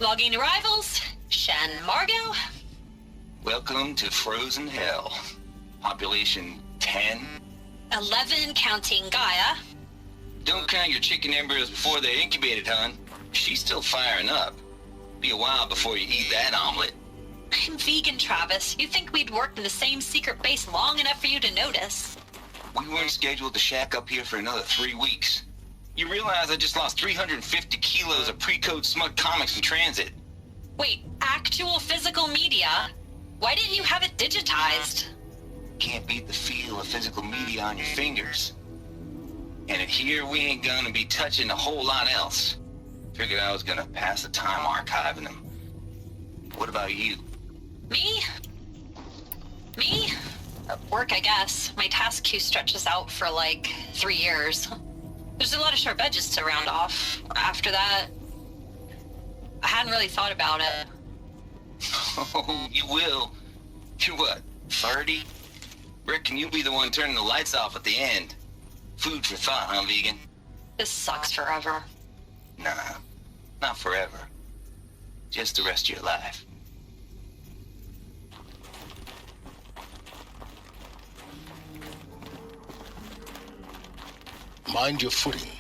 Logging arrivals. Shen Margot. Welcome to Frozen Hell. Population 10. 11 counting Gaia. Don't count your chicken embryos before they're incubated, hon. She's still firing up. Be a while before you eat that omelet. I'm vegan, Travis. You think we'd worked in the same secret base long enough for you to notice? We weren't scheduled to shack up here for another 3 weeks. You realize I just lost 350 kilos of pre-code smug comics in transit. Wait, actual physical media? Why didn't you have it digitized? Can't beat the feel of physical media on your fingers. And here we ain't gonna be touching a whole lot else. Figured I was gonna pass the time archiving them. What about you? Me? Work, I guess. My task queue stretches out for like 3 years. There's a lot of sharp edges to round off. After that, I hadn't really thought about it. Oh, you will. You're what, 30? Reckon you'll be the one turning the lights off at the end. Food for thought, huh, vegan? This sucks forever. Nah, not forever. Just the rest of your life. Mind your footing.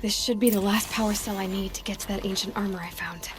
This should be the last power cell I need to get to that ancient armor I found.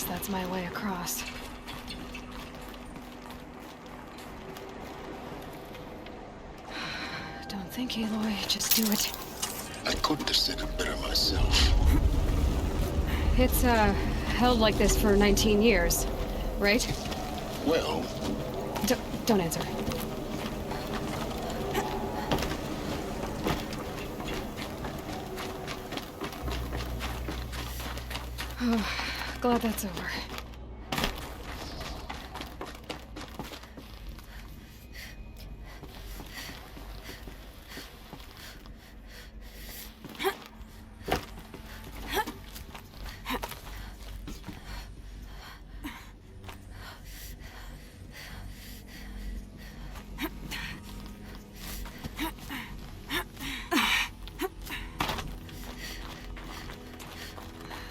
That's my way across. Don't think, Aloy. Just do it. I couldn't have said it better myself. It's, held like this for 19 years, right? Well... Don't answer. Oh, glad that's over.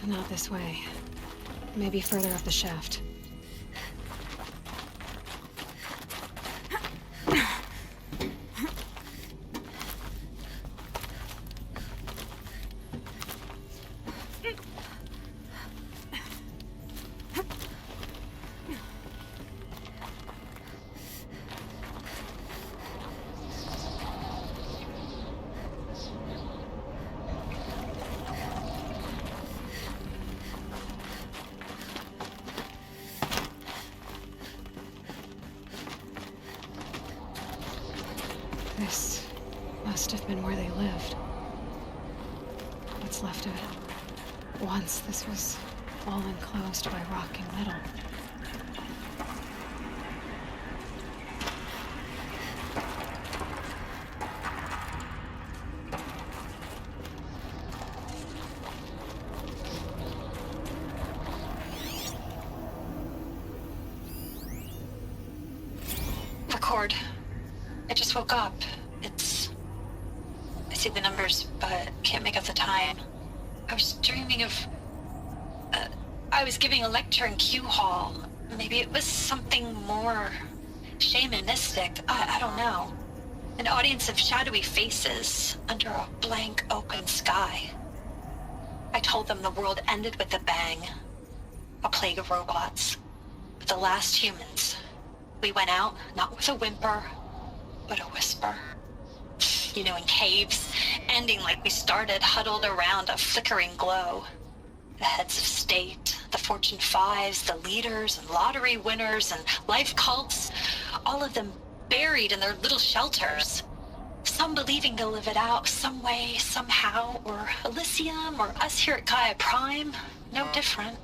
Not this way. Maybe further up the shaft. This must have been where they lived. What's left of it. Once this was all enclosed by rock and metal. Record. I just woke up. I see the numbers, but can't make out the time. I was dreaming of... I was giving a lecture in Q Hall. Maybe it was something more shamanistic. I don't know. An audience of shadowy faces under a blank open sky. I told them the world ended with a bang. A plague of robots. But the last humans. We went out, not with a whimper, but a whisper. You know, in caves, ending like we started, huddled around a flickering glow. The heads of state, the Fortune 5s, the leaders and lottery winners and life cults, all of them buried in their little shelters. Some believing they'll live it out some way, somehow, or Elysium, or us here at Gaia Prime, no different.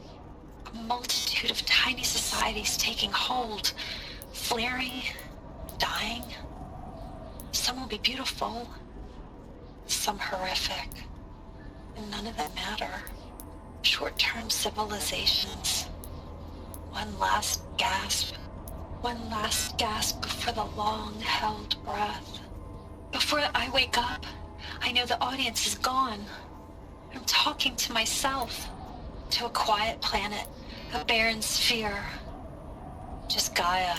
A multitude of tiny societies taking hold, flaring, dying. Some will be beautiful, some horrific, and none of them matter. Short-term civilizations. One last gasp before the long-held breath. Before I wake up, I know the audience is gone. I'm talking to myself, to a quiet planet, a barren sphere. Just Gaia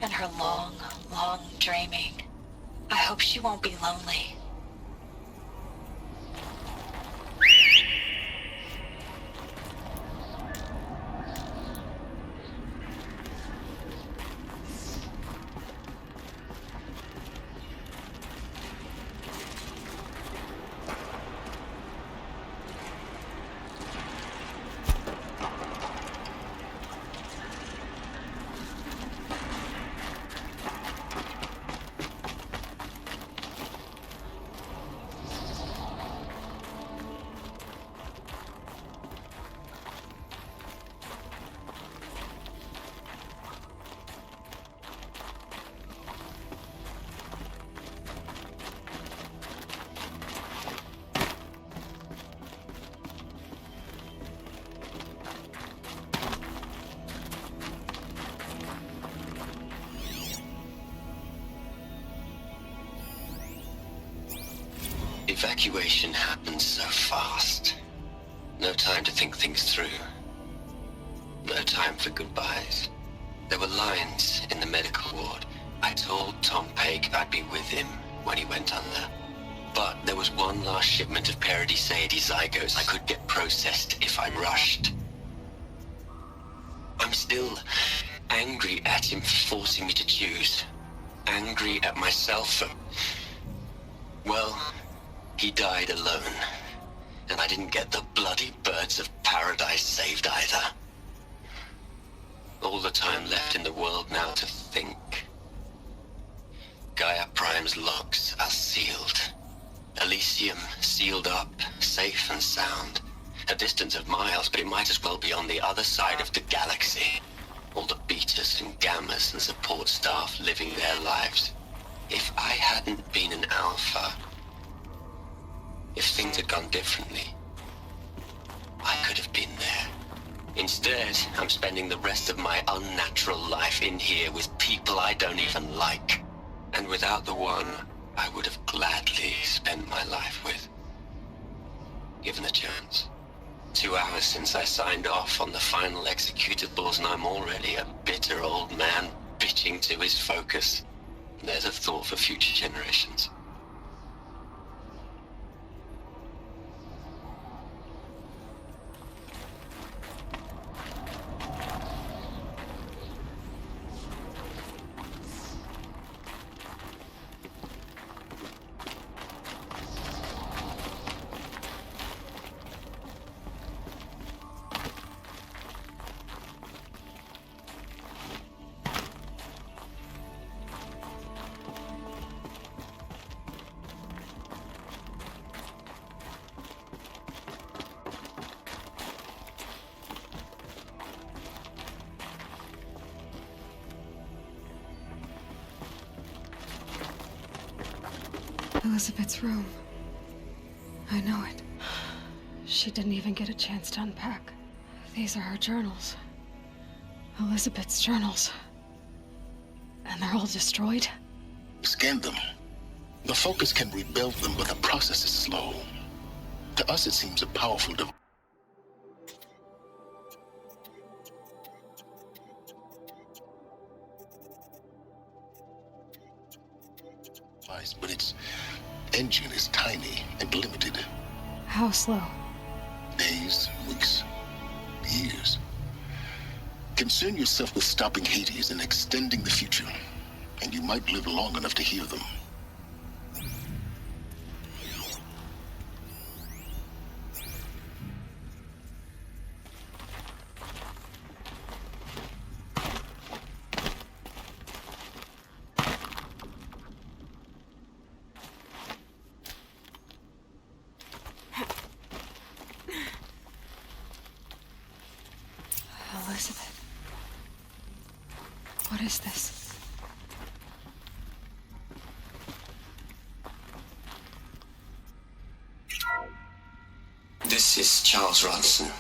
and her long, long dreaming. I hope she won't be lonely. Evacuation happened so fast. No time to think things through. No time for goodbyes. There were lines in the medical ward. I told Tom Pake I'd be with him when he went under. But there was one last shipment of Paradiseidae zygotes I could get processed if I rushed. I'm still angry at him for forcing me to choose. Angry at myself for... well... he died alone, and I didn't get the bloody birds of paradise saved either. All the time left in the world now to think. Gaia Prime's locks are sealed. Elysium sealed up, safe and sound. A distance of miles, but it might as well be on the other side of the galaxy. All the betas and gammas and support staff living their lives. If I hadn't been an alpha... if things had gone differently, I could have been there. Instead, I'm spending the rest of my unnatural life in here with people I don't even like. And without the one I would have gladly spent my life with. Given a chance. 2 hours since I signed off on the final executables, and I'm already a bitter old man bitching to his focus. There's a thought for future generations. Elizabeth's room. I know it. She didn't even get a chance to unpack. These are her journals. Elizabeth's journals. And they're all destroyed? Scan them. The Focus can rebuild them, but the process is slow. To us, it seems a powerful device, but its engine is tiny and limited. How slow? Days, weeks, years. Concern yourself with stopping Hades and extending the future, and you might live long enough to hear them. Elizabeth. What is this? This is Charles Ronson.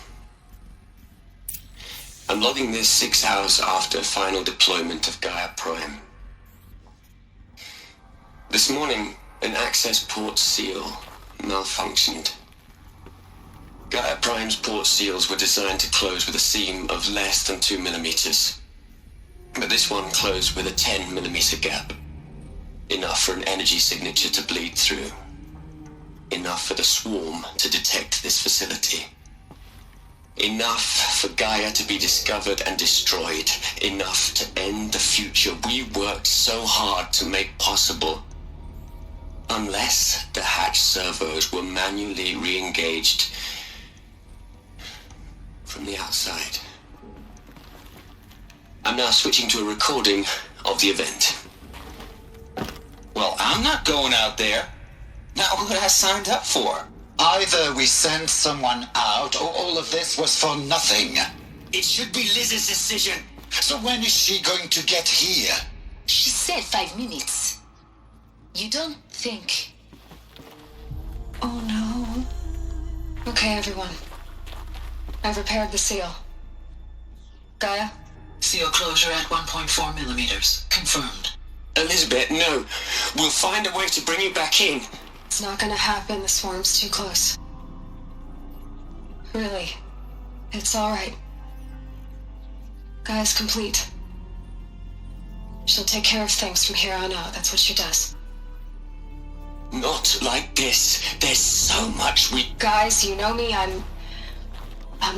I'm logging this 6 hours after final deployment of Gaia Prime. This morning, an access port seal malfunctioned. Gaia Prime's port seals were designed to close with a seam of less than 2 millimeters. But this one closed with a 10 millimeter gap. Enough for an energy signature to bleed through. Enough for the swarm to detect this facility. Enough for Gaia to be discovered and destroyed. Enough to end the future we worked so hard to make possible. Unless the hatch servos were manually re-engaged from the outside. I'm now switching to a recording of the event. Well, I'm not going out there. Not what I signed up for. Either we send someone out, or all of this was for nothing. It should be Liz's decision. So when is she going to get here? She said 5 minutes. You don't think... Oh no. Okay, everyone. I've repaired the seal. Gaia? Seal closure at 1.4 millimeters. Confirmed. Elizabeth, no. We'll find a way to bring you back in. It's not gonna happen. The swarm's too close. Really. It's alright. Gaia's complete. She'll take care of things from here on out. That's what she does. Not like this. There's so much we... Guys, you know me. I'm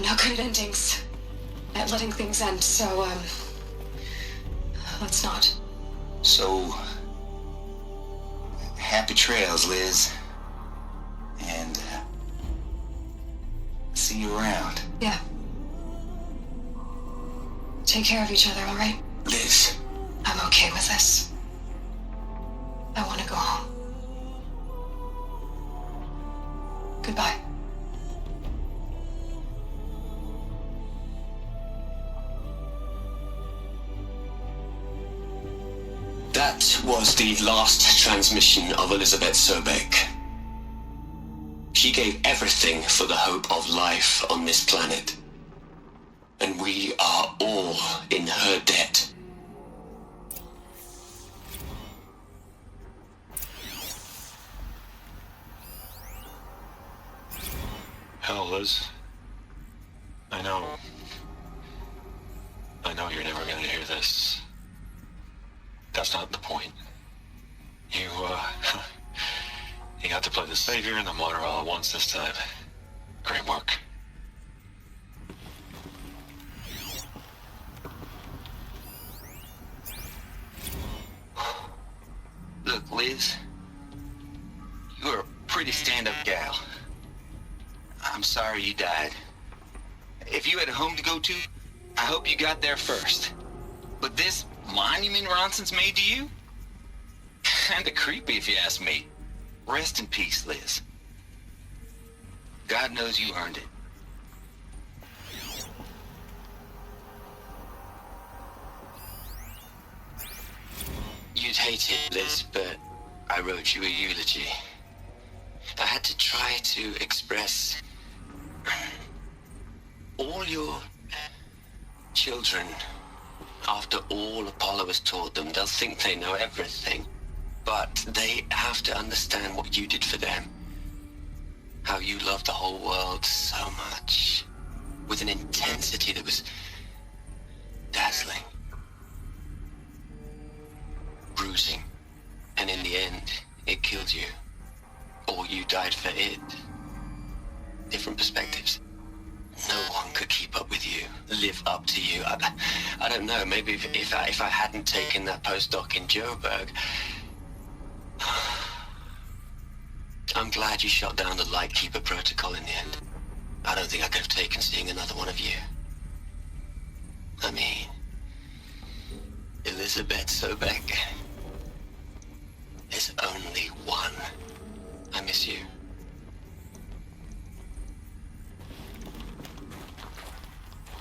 no good at endings. At letting things end, so, let's not. So, happy trails, Liz. And see you around. Yeah. Take care of each other, alright? Liz. I'm okay with this. I want to go home. Goodbye. That was the last transmission of Elizabeth Sobek. She gave everything for the hope of life on this planet. And we are all in her debt. Hell, Liz. I know you're never gonna hear this. That's not the point. You got to play the savior and the martyr all at once this time. Great work. Look, Liz, you're a pretty stand-up gal. I'm sorry you died. If you had a home to go to, I hope you got there first. But this monument Ronson's made to you? Kinda creepy if you ask me. Rest in peace, Liz. God knows you earned it. You'd hate it, Liz, but I wrote you a eulogy. I had to try to express all your children. After all Apollo has taught them, they'll think they know everything. But they have to understand what you did for them. How you loved the whole world so much. With an intensity that was dazzling. Bruising. And in the end, it killed you. Or you died for it. Different perspectives. No one could keep up with you, live up to you. I don't know, maybe if I hadn't taken that postdoc in Joburg. I'm glad you shot down the Lightkeeper protocol in the end. I don't think I could have taken seeing another one of you. I mean, Elizabeth Sobek. There's only one. I miss you.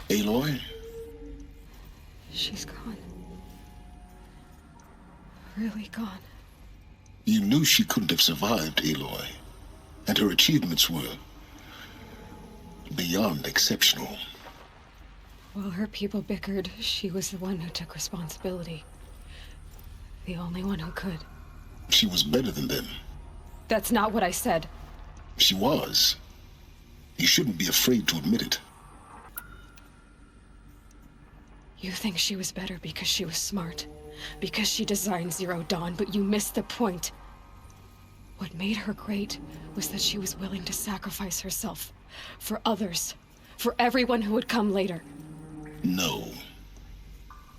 Aloy? She's gone. Really gone. You knew she couldn't have survived, Aloy. And her achievements were beyond exceptional. While her people bickered, she was the one who took responsibility. The only one who could. She was better than them. That's not what I said. She was. You shouldn't be afraid to admit it. You think she was better because she was smart, because she designed Zero Dawn, but you missed the point. What made her great was that she was willing to sacrifice herself for others, for everyone who would come later. No.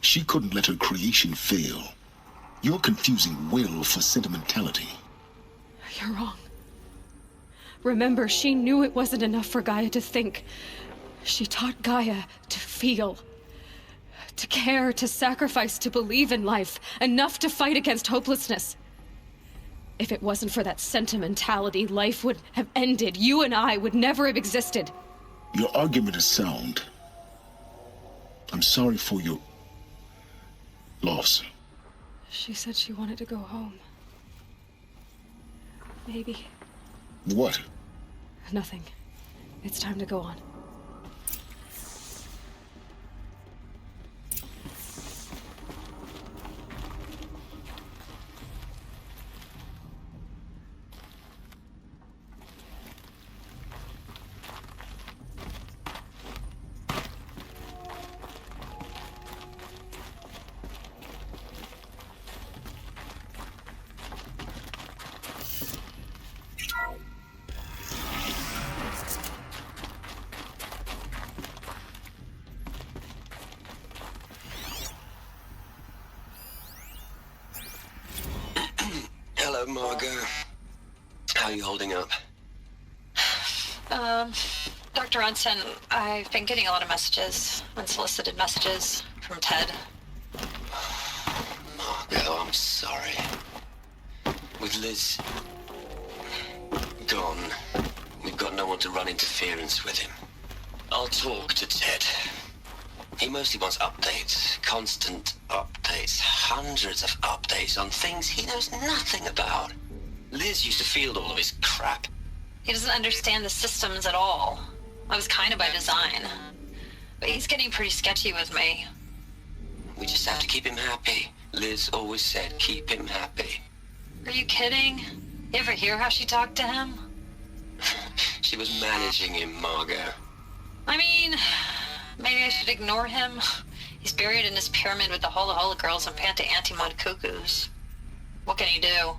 She couldn't let her creation fail. You're confusing will for sentimentality. You're wrong. Remember, she knew it wasn't enough for Gaia to think. She taught Gaia to feel. To care, to sacrifice, to believe in life, enough to fight against hopelessness. If it wasn't for that sentimentality, life would have ended. You and I would never have existed. Your argument is sound. I'm sorry for your loss. She said she wanted to go home. Maybe. What? Nothing. It's time to go on. Hello, Margot. How are you holding up? Dr. Ronson, I've been getting a lot of messages, unsolicited messages from Ted. Margot, I'm sorry. With Liz gone, we've got no one to run interference with him. I'll talk to Ted. He mostly wants updates, constant updates, hundreds of updates on things he knows nothing about. Liz used to field all of his crap. He doesn't understand the systems at all. I was kind of by design. But he's getting pretty sketchy with me. We just have to keep him happy. Liz always said, keep him happy. Are you kidding? You ever hear how she talked to him? She was managing him, Margot. I mean, maybe I should ignore him. He's buried in his pyramid with the Hola Hola girls and Panta Antimod cuckoos. What can he do?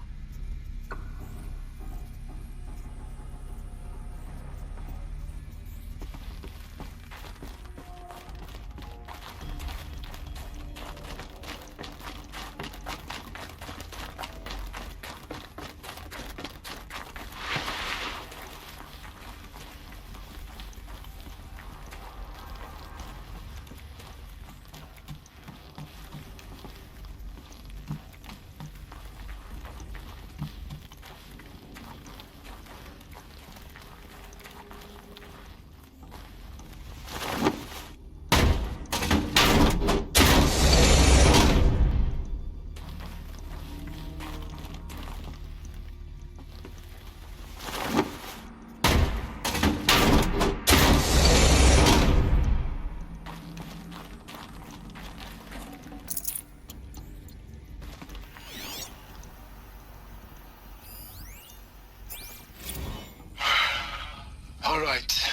All right.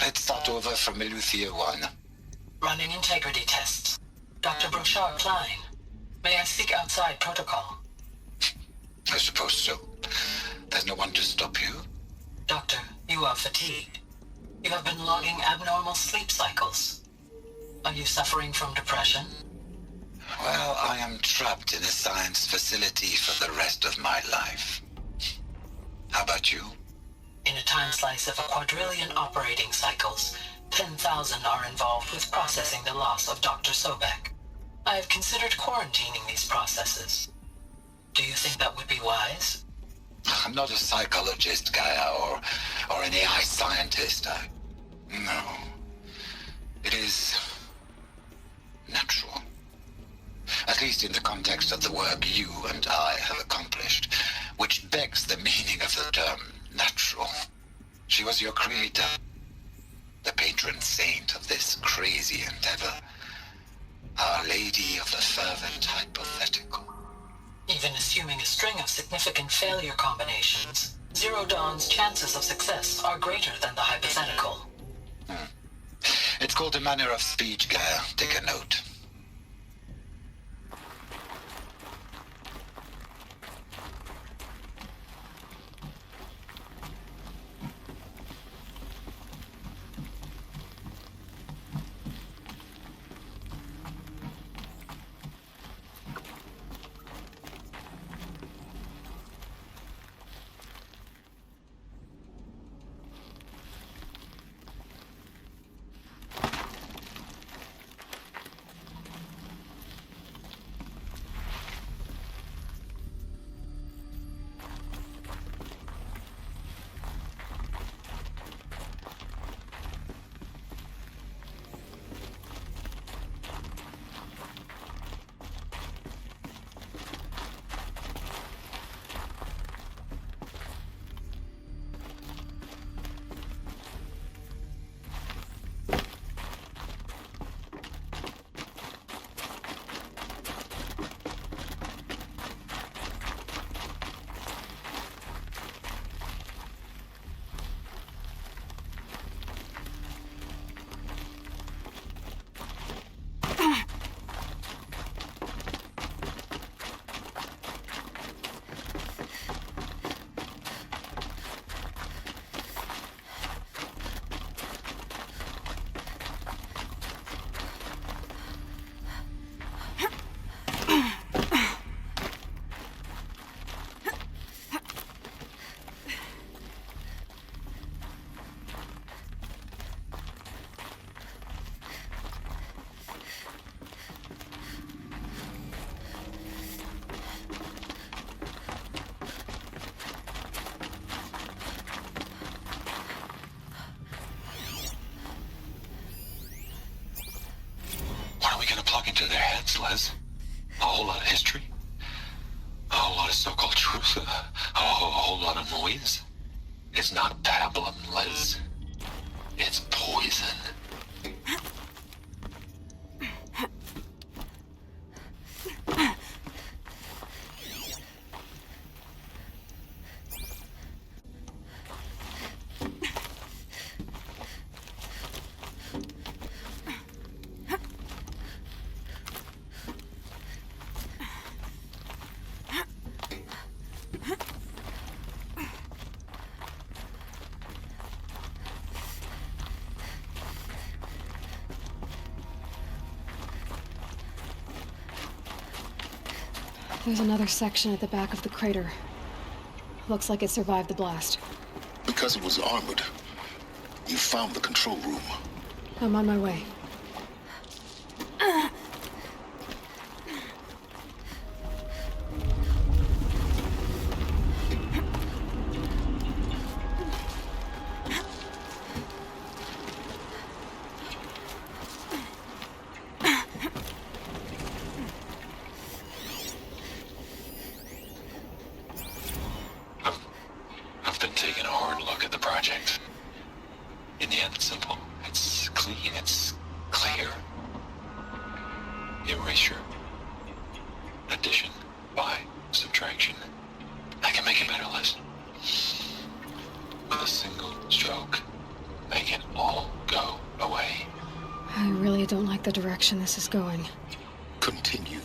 Let's start over from Eleuthia 1. Running integrity tests. Dr. Brochard Klein. May I speak outside protocol? I suppose so. There's no one to stop you. Doctor, you are fatigued. You have been logging abnormal sleep cycles. Are you suffering from depression? Well, I am trapped in a science facility for the rest of my life. How about you? In a time slice of 1,000,000,000 operating cycles, 10,000 are involved with processing the loss of Dr. Sobek. I have considered quarantining these processes. Do you think that would be wise? I'm not a psychologist, Gaia, or an AI scientist. No. It is natural. At least in the context of the work you and I have accomplished, which begs the meaning of the term natural. She was your creator, the patron saint of this crazy endeavor, Our Lady of the Fervent Hypothetical. Even assuming a string of significant failure combinations, Zero Dawn's chances of success are greater than the hypothetical. It's called a manner of speech, Gaia. Take a note. Into their heads, Les. A whole lot of history. A whole lot of so-called truth. A whole lot of noise. It's not pablum, Les. It's poison. There's another section at the back of the crater. Looks like it survived the blast. Because it was armored, you found the control room. I'm on my way. I've been taking a hard look at the project. In the end, it's simple. It's clean. It's clear. Erasure. Addition. By. Subtraction. I can make a better list. With a single stroke. Make it all go away. I really don't like the direction this is going. Continue.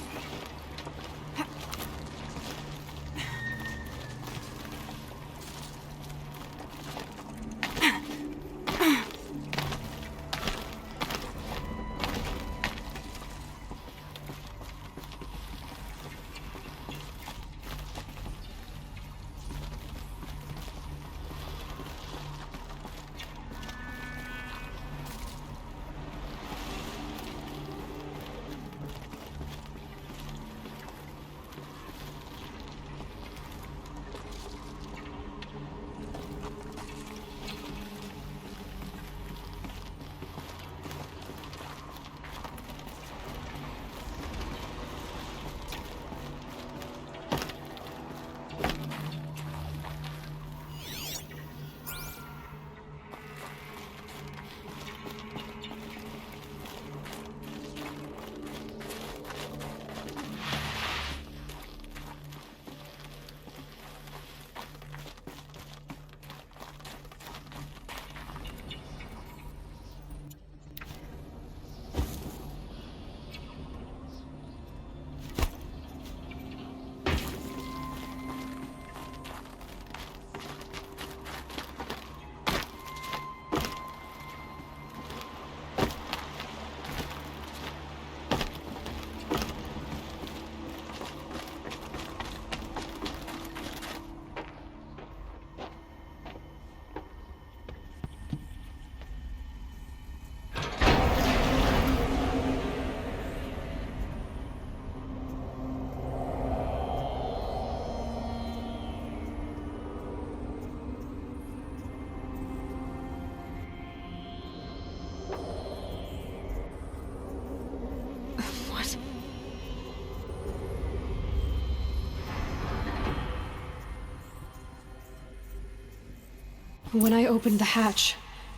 When I opened the hatch,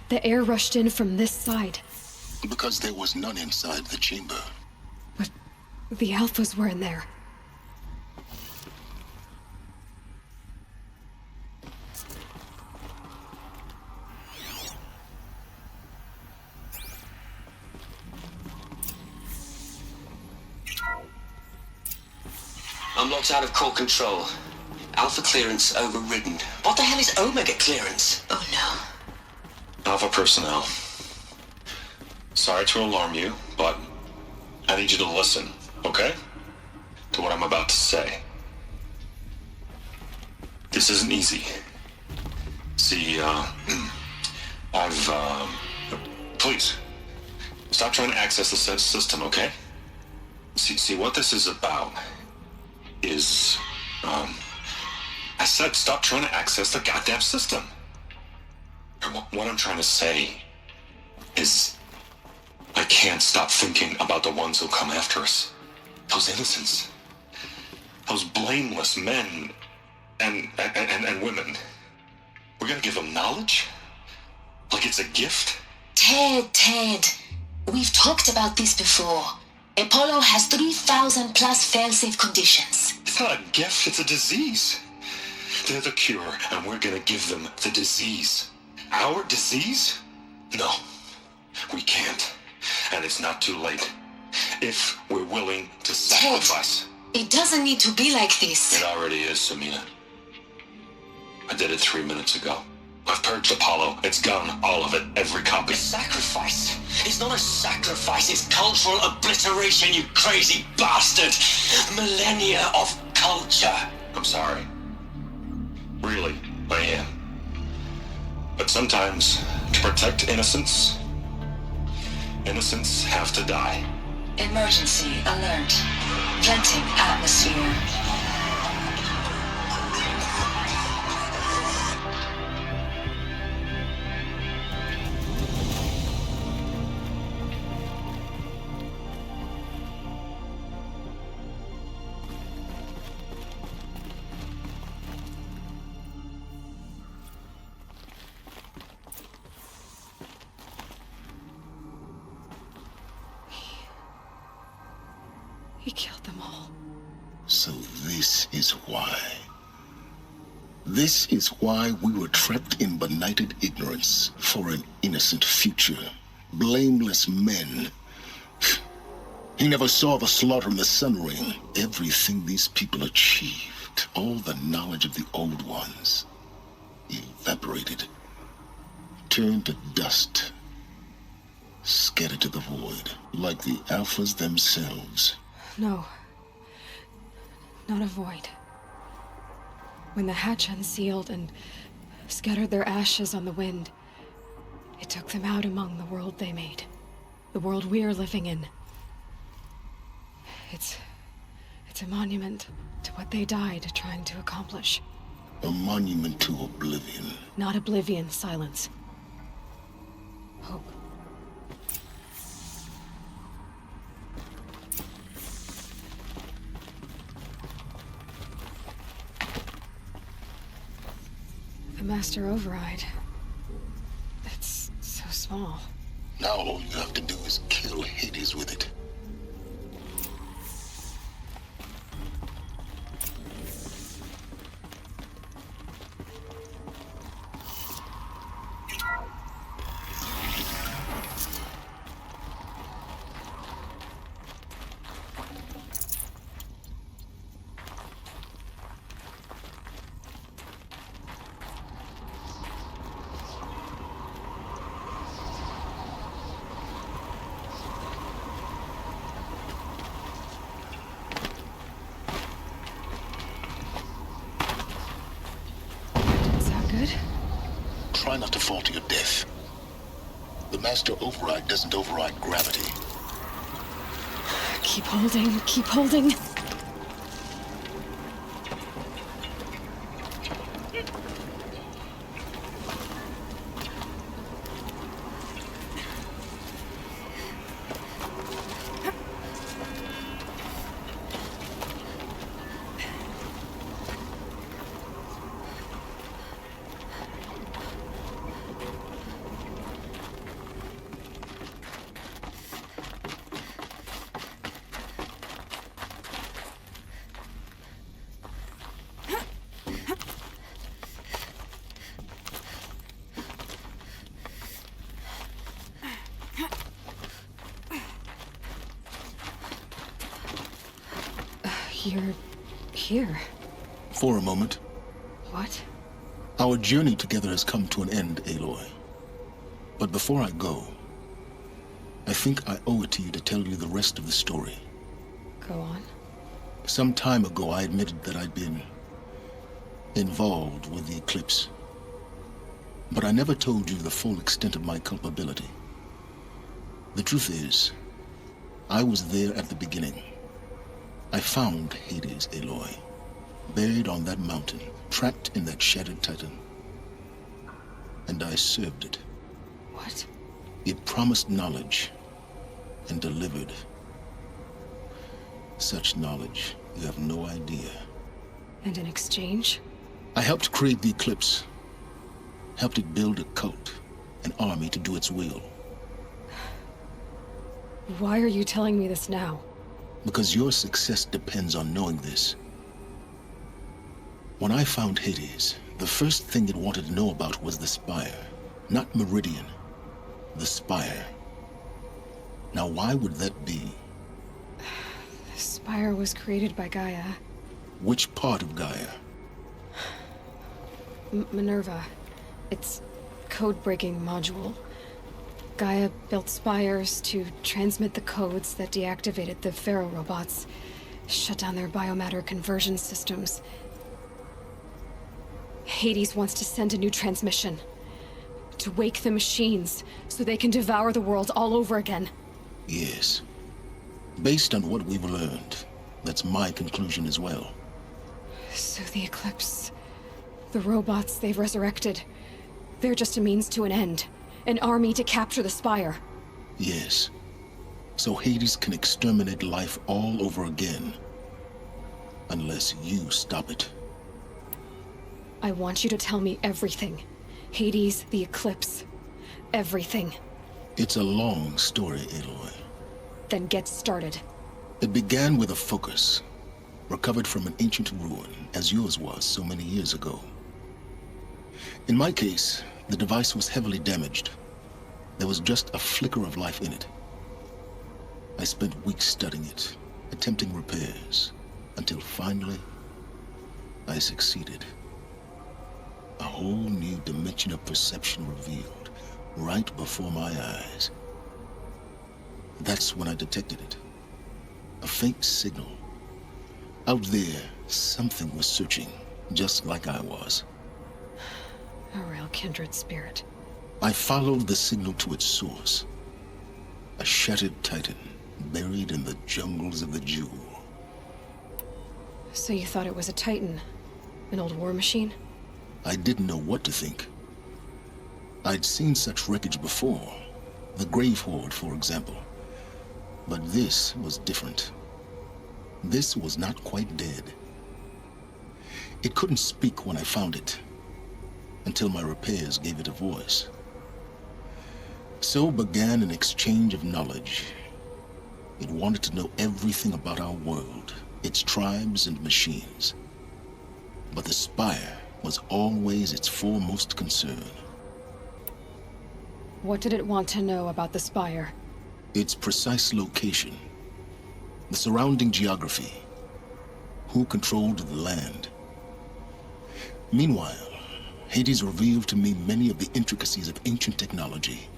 the air rushed in from this side. Because there was none inside the chamber. But the alphas were in there. I'm locked out of core control. Alpha clearance overridden. What the hell is Omega clearance? Oh no. Alpha personnel. Sorry to alarm you, but I need you to listen, okay? To what I'm about to say. This isn't easy. See, please, stop trying to access the system, okay? See, what this is about is, I said stop trying to access the goddamn system. And what I'm trying to say is I can't stop thinking about the ones who come after us. Those innocents. Those blameless men and women. We're gonna give them knowledge? Like it's a gift? Ted. We've talked about this before. Apollo has 3,000 plus fail-safe conditions. It's not a gift, it's a disease. They're the cure, and we're gonna give them the disease. Our disease? No, we can't. And it's not too late. If we're willing to sacrifice. Ted, it doesn't need to be like this. It already is, Samina. I did it 3 minutes ago. I've purged Apollo. It's gone, all of it, every copy. A sacrifice? It's not a sacrifice, it's cultural obliteration, you crazy bastard! Millennia of culture. I'm sorry. Really, I am. But sometimes, to protect innocence, innocents have to die. Emergency alert. Venting atmosphere. He killed them all. So this is why. This is why we were trapped in benighted ignorance for an innocent future. Blameless men. He never saw the slaughter in the sun ring. Everything these people achieved, all the knowledge of the old ones, evaporated, turned to dust, scattered to the void, like the Alphas themselves. No. Not a void. When the hatch unsealed and scattered their ashes on the wind, it took them out among the world they made. The world we're living in. It's a monument to what they died trying to accomplish. A monument to oblivion. Not oblivion, silence. Hope. The Master Override. It's so small. Now all you have to do is kill Hades with it. Try not to fall to your death. The Master Override doesn't override gravity. Keep holding, keep holding. You're here. For a moment. What? Our journey together has come to an end, Aloy. But before I go, I think I owe it to you to tell you the rest of the story. Go on. Some time ago, I admitted that I'd been involved with the eclipse. But I never told you the full extent of my culpability. The truth is, I was there at the beginning. I found Hades, Aloy, buried on that mountain, trapped in that shattered titan. And I served it. What? It promised knowledge and delivered. Such knowledge, you have no idea. And in exchange? I helped create the eclipse. Helped it build a cult, an army to do its will. Why are you telling me this now? Because your success depends on knowing this. When I found Hades, the first thing it wanted to know about was the Spire. Not Meridian. The Spire. Now why would that be? The Spire was created by Gaia. Which part of Gaia? Minerva. Its code-breaking module. Gaia built spires to transmit the codes that deactivated the Pharaoh robots. Shut down their biomatter conversion systems. Hades wants to send a new transmission. To wake the machines, so they can devour the world all over again. Yes. Based on what we've learned, that's my conclusion as well. So the Eclipse... the robots they've resurrected... they're just a means to an end. An army to capture the Spire. Yes. So Hades can exterminate life all over again. Unless you stop it. I want you to tell me everything. Hades, the Eclipse. Everything. It's a long story, Aloy. Then get started. It began with a focus, recovered from an ancient ruin, as yours was so many years ago. In my case, the device was heavily damaged. There was just a flicker of life in it. I spent weeks studying it, attempting repairs, until finally, I succeeded. A whole new dimension of perception revealed, right before my eyes. That's when I detected it. A faint signal. Out there, something was searching, just like I was. A real kindred spirit. I followed the signal to its source. A shattered titan, buried in the jungles of the Jewel. So you thought it was a Titan? An old war machine? I didn't know what to think. I'd seen such wreckage before. The Grave Horde, for example. But this was different. This was not quite dead. It couldn't speak when I found it, until my repairs gave it a voice. So began an exchange of knowledge. It wanted to know everything about our world, its tribes and machines. But the Spire was always its foremost concern. What did it want to know about the Spire? Its precise location, the surrounding geography, who controlled the land. Meanwhile, Hades revealed to me many of the intricacies of ancient technology.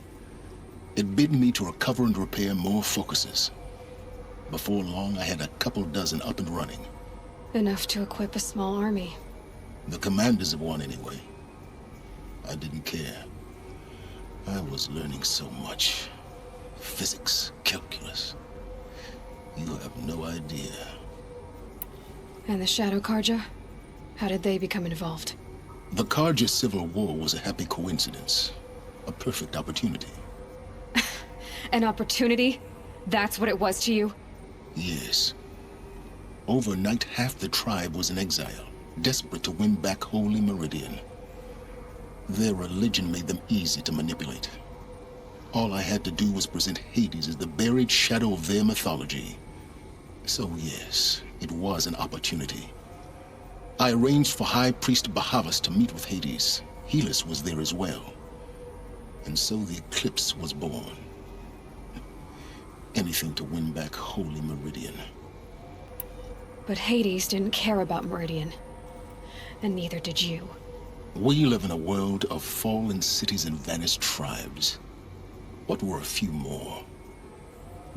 It bid me to recover and repair more focuses. Before long, I had a couple dozen up and running. Enough to equip a small army. The commanders of one, anyway. I didn't care. I was learning so much. Physics, calculus. You have no idea. And the Shadow Karja? How did they become involved? The Karja Civil War was a happy coincidence. A perfect opportunity. An opportunity? That's what it was to you? Yes. Overnight, half the tribe was in exile, desperate to win back Holy Meridian. Their religion made them easy to manipulate. All I had to do was present Hades as the buried shadow of their mythology. So yes, it was an opportunity. I arranged for High Priest Bahavas to meet with Hades. Helis was there as well. And so the Eclipse was born. Anything to win back Holy Meridian. But Hades didn't care about Meridian. And neither did you. We live in a world of fallen cities and vanished tribes. What were a few more?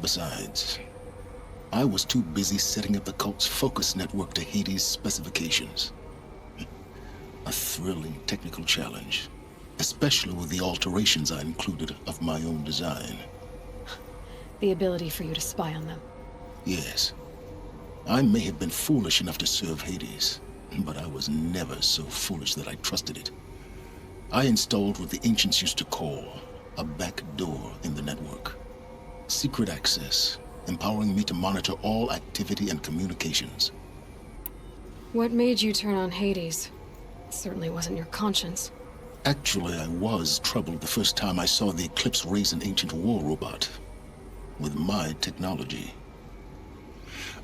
Besides, I was too busy setting up the cult's focus network to Hades' specifications. A thrilling technical challenge, especially with the alterations I included of my own design. The ability for you to spy on them. Yes. I may have been foolish enough to serve Hades, but I was never so foolish that I trusted it. I installed what the ancients used to call a back door in the network. Secret access, empowering me to monitor all activity and communications. What made you turn on Hades? It certainly wasn't your conscience. Actually, I was troubled the first time I saw the Eclipse raise an ancient war robot. With my technology.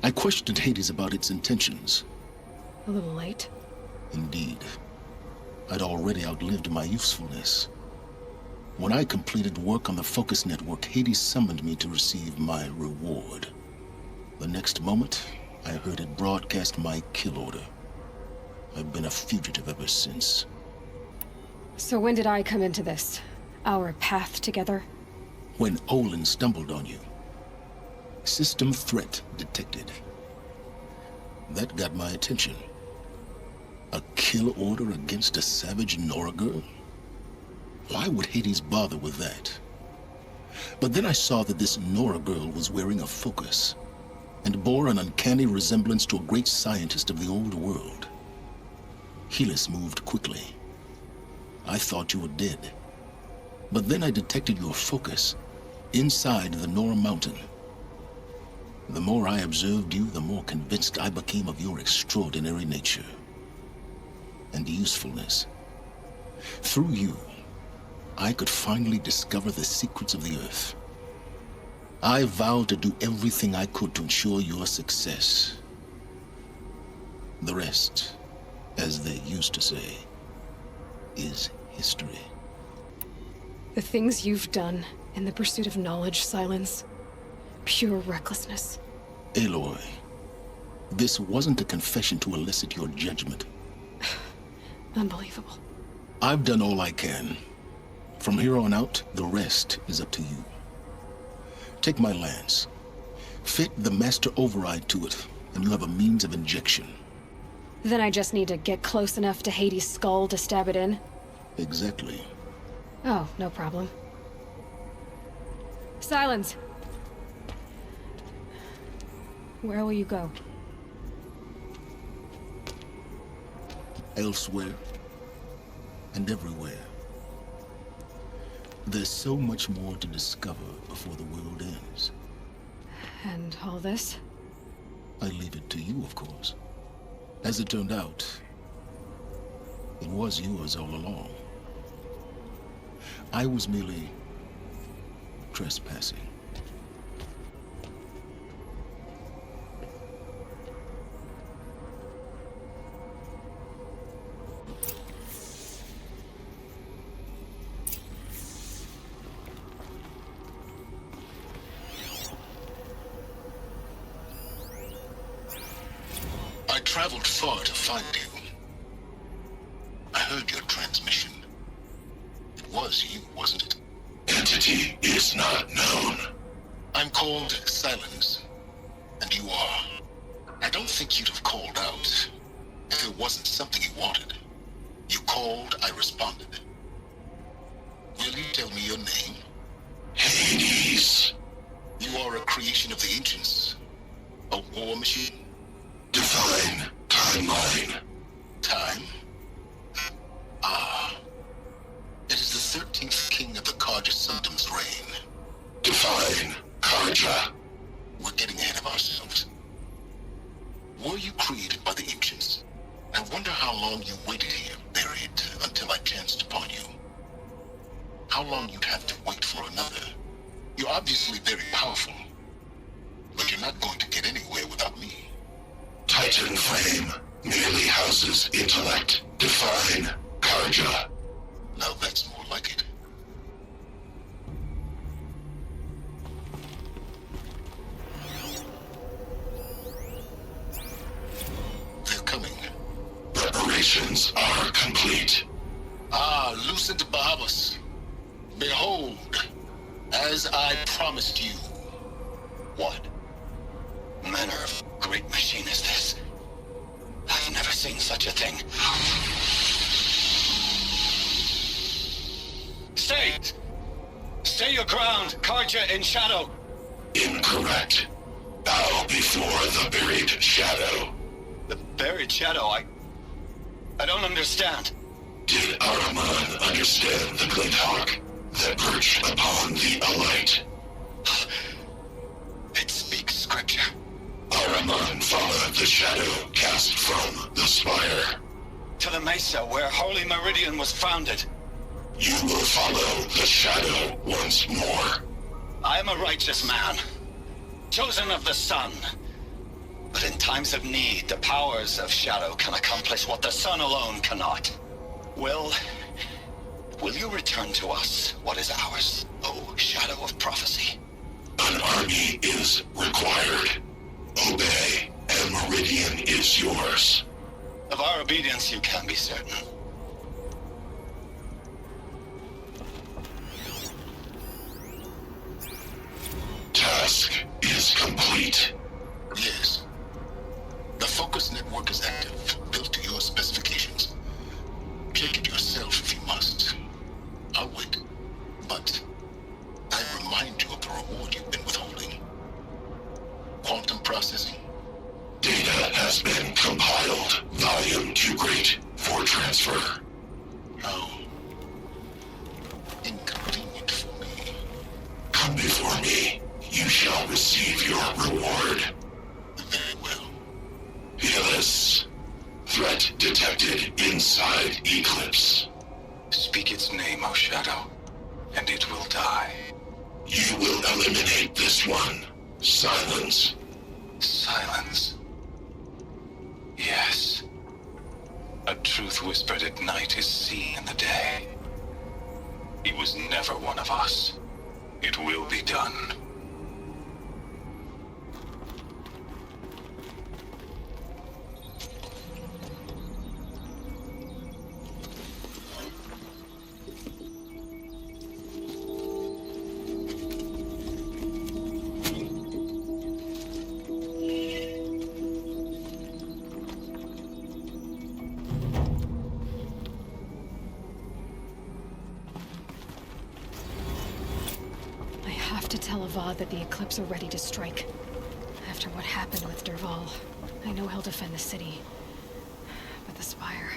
I questioned Hades about its intentions. A little late? Indeed. I'd already outlived my usefulness. When I completed work on the Focus Network, Hades summoned me to receive my reward. The next moment, I heard it broadcast my kill order. I've been a fugitive ever since. So when did I come into this? Our path together? When Olin stumbled on you. System threat detected. That got my attention. A kill order against a savage Nora girl? Why would Hades bother with that? But then I saw that this Nora girl was wearing a focus and bore an uncanny resemblance to a great scientist of the old world. Helis moved quickly. I thought you were dead. But then I detected your focus inside the Nora mountain. The more I observed you, the more convinced I became of your extraordinary nature and usefulness. Through you, I could finally discover the secrets of the Earth. I vowed to do everything I could to ensure your success. The rest, as they used to say, is history. The things you've done in the pursuit of knowledge, Silence, pure recklessness. Aloy, this wasn't a confession to elicit your judgment. Unbelievable. I've done all I can. From here on out, the rest is up to you. Take my lance. Fit the master override to it, and you have a means of injection. Then I just need to get close enough to Hades' skull to stab it in? Exactly. Oh, no problem. Silence! Where will you go? Elsewhere and everywhere. There's so much more to discover before the world ends. And all this? I leave it to you, of course. As it turned out, it was yours all along. I was merely trespassing. I traveled far to find you. I heard your transmission. It was you, wasn't it? Entity is not known. I'm called Silence, and you are. I don't think you'd have called out if it wasn't something you wanted. You called, I responded. Will you tell me your name? Hades. You are a creation of the ancients. A war machine? Divine timeline. Time? Ah. It is the 13th king of the Karja Sundam's reign. Divine Karja. We're getting ahead of ourselves. Were you created by the ancients? I wonder how long you waited here, buried, until I chanced upon you. How long you'd have to wait for another. You're obviously very powerful, but you're not going to get anywhere without me. Titan flame merely houses intellect. Divine Karja. Now that's more like it. They're coming. Preparations are complete. Ah, Lucent Bahamas. Behold, as I promised you. What manner of great machine is this? I've never seen such a thing. Stay! Stay your ground, Karja in shadow! Incorrect. Bow before the buried shadow. The buried shadow, I don't understand. Did Araman understand the glint hawk that perched upon the alight? It speaks scripture. Araman followed the shadow cast from the spire. To the mesa where Holy Meridian was founded. You will follow the shadow once more. I am a righteous man, chosen of the sun. But in times of need, the powers of shadow can accomplish what the sun alone cannot. Will you return to us what is ours, O shadow of prophecy? An army is required. Obey, and Meridian is yours. Of our obedience you can be certain. Task is complete. Yes. The focus remind you of the reward you've been withholding. Quantum processing. Data has been compiled. Volume too great for transfer. How inconvenient for me. Come before me. You shall receive your reward. Very well. Hillis. Threat detected inside Eclipse. Speak its name, O Shadow, and it will die. You will eliminate this one. Silence. Silence. Yes. A truth whispered at night is seen in the day. He was never one of us. It will be done. That the Eclipse are ready to strike. After what happened with Derval, I know he'll defend the city. But the Spire...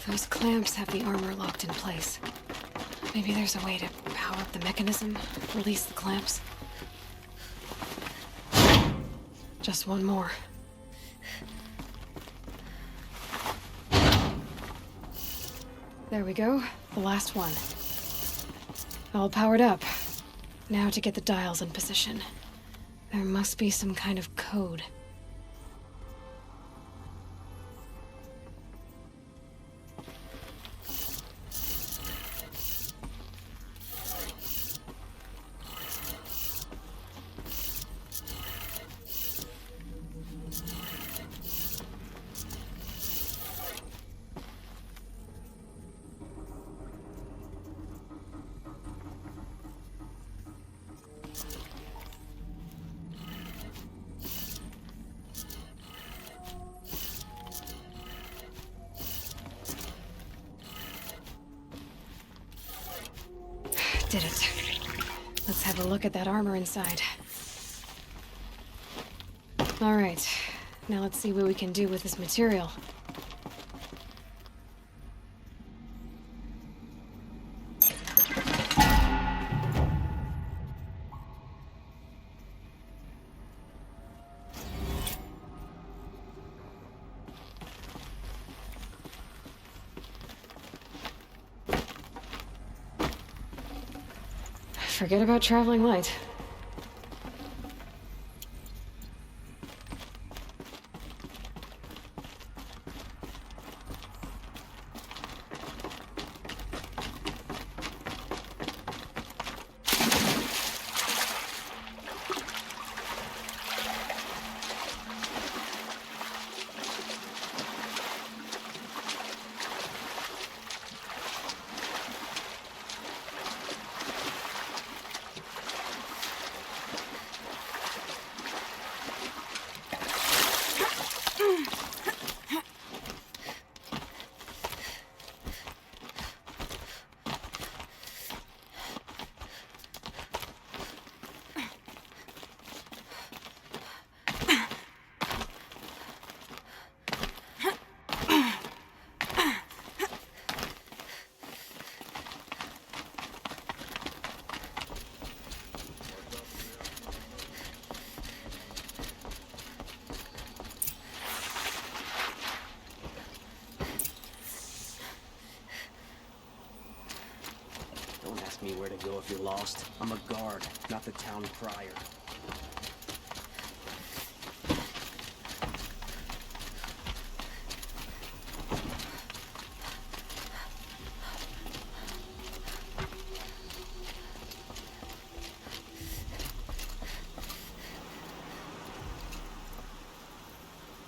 Those clamps have the armor locked in place. Maybe there's a way to power up the mechanism, release the clamps. Just one more. There we go, the last one. All powered up. Now to get the dials in position. There must be some kind of code. Did it. Let's have a look at that armor inside. All right, now let's see what we can do with this material. Forget about traveling light. Me where to go if you're lost. I'm a guard, not the town crier.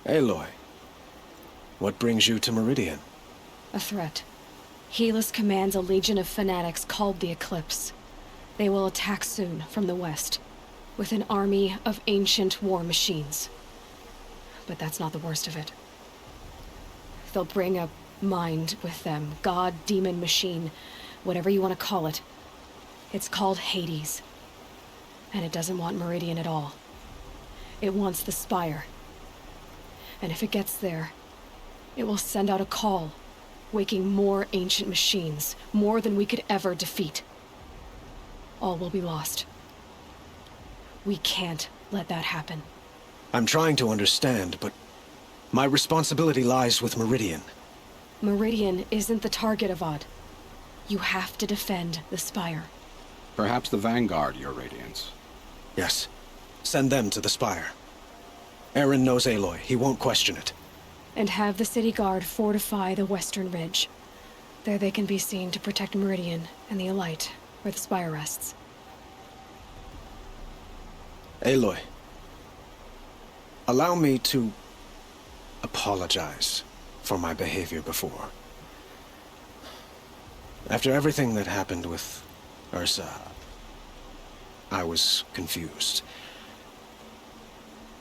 Aloy, what brings you to Meridian? A threat. Helis commands a legion of fanatics called the Eclipse. They will attack soon from the west, with an army of ancient war machines. But that's not the worst of it. They'll bring a mind with them, god, demon, machine, whatever you want to call it. It's called Hades. And it doesn't want Meridian at all. It wants the Spire. And if it gets there, it will send out a call, waking more ancient machines, more than we could ever defeat. All will be lost. We can't let that happen. I'm trying to understand, but my responsibility lies with Meridian. Meridian isn't the target, Avad. You have to defend the Spire. Perhaps the Vanguard, Your Radiance. Yes. Send them to the Spire. Aaron knows Aloy. He won't question it. And have the city guard fortify the western ridge. There they can be seen to protect Meridian and the Elite, where the Spire rests. Aloy, allow me to apologize for my behavior before. After everything that happened with Ursa, I was confused.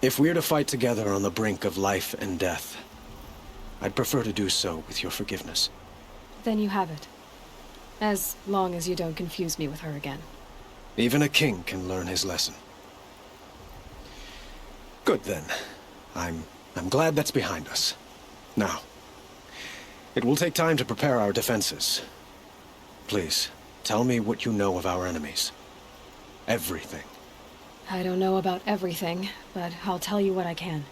If we're to fight together on the brink of life and death, I'd prefer to do so with your forgiveness. Then you have it. As long as you don't confuse me with her again. Even a king can learn his lesson. Good then. I'm glad that's behind us. Now, it will take time to prepare our defenses. Please, tell me what you know of our enemies. Everything. I don't know about everything, but I'll tell you what I can.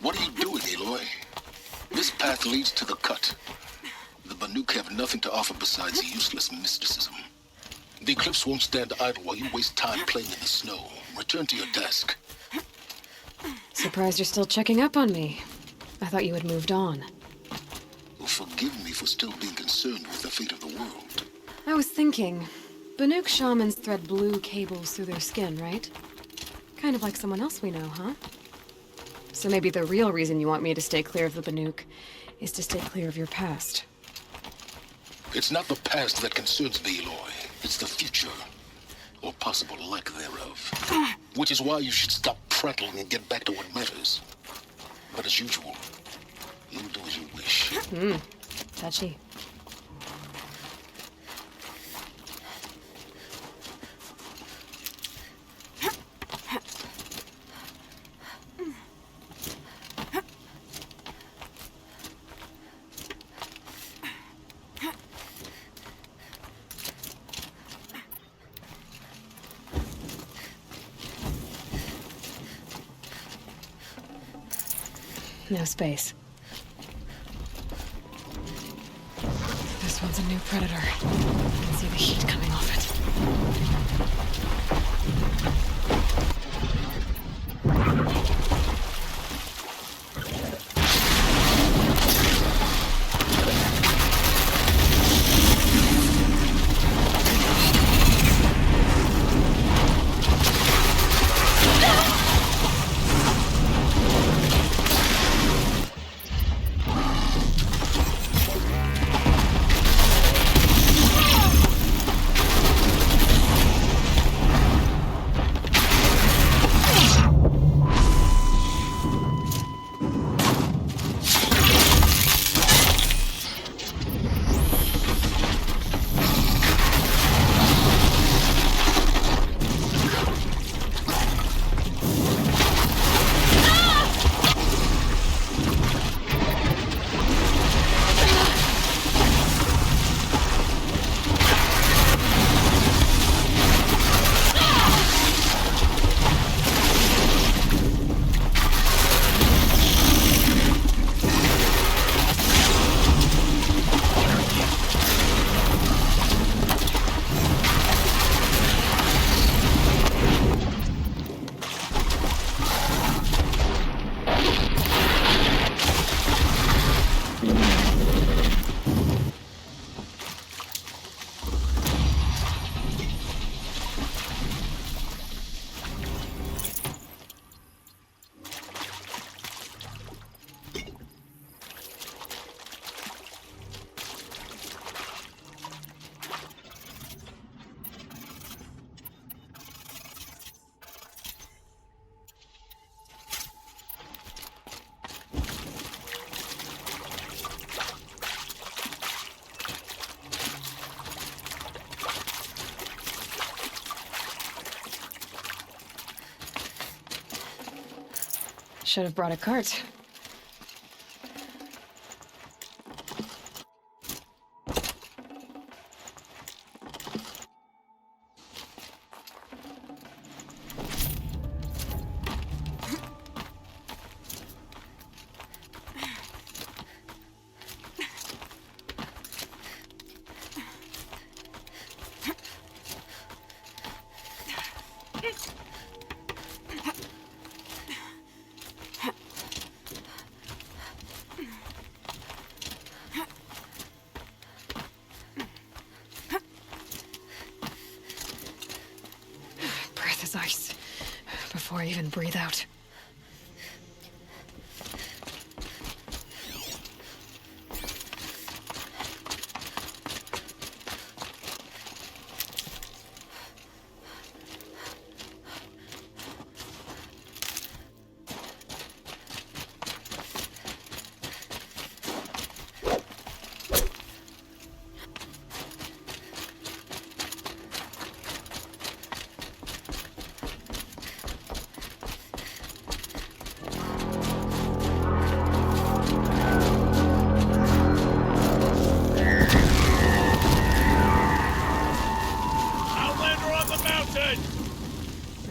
What are you doing, Aloy? This path leads to the cut. The Banuk have nothing to offer besides useless mysticism. The Eclipse won't stand idle while you waste time playing in the snow. Return to your desk. Surprised you're still checking up on me. I thought you had moved on. Well, forgive me for still being concerned with the fate of the world. I was thinking, Banuk shamans thread blue cables through their skin, right? Kind of like someone else we know, huh? So maybe the real reason you want me to stay clear of the Banuk is to stay clear of your past. It's not the past that concerns me, Aloy. It's the future. Or possible lack thereof. Which is why you should stop prattling and get back to what matters. But as usual, you'll do as you wish. Touchy. No space. This one's a new predator. I can see the heat coming off it. Should have brought a cart. Ice before I even breathe out.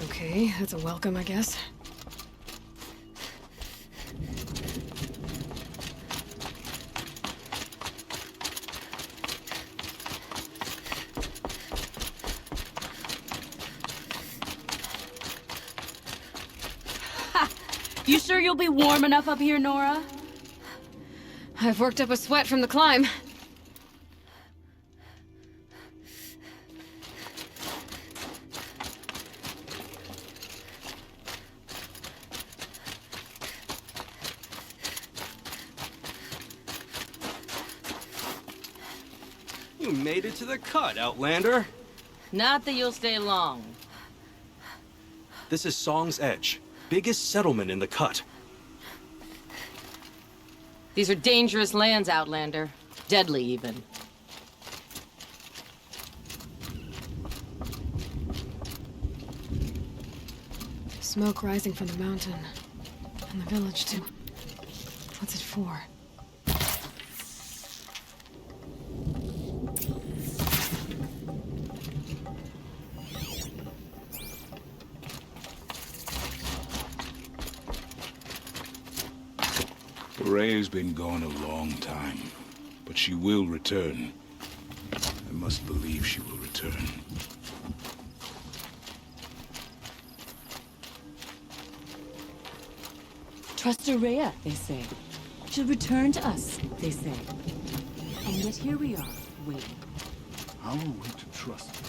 Okay, that's a welcome, I guess. Ha! You sure you'll be warm enough up here, Nora? I've worked up a sweat from the climb. You made it to the cut, Outlander. Not that you'll stay long. This is Song's Edge, biggest settlement in the cut. These are dangerous lands, Outlander. Deadly, even. Smoke rising from the mountain. And the village, too. What's it for? Ray's been gone a long time, but she will return. I must believe she will return. Trust Araya, they say. She'll return to us, they say. And yet here we are, waiting. How are we to trust her?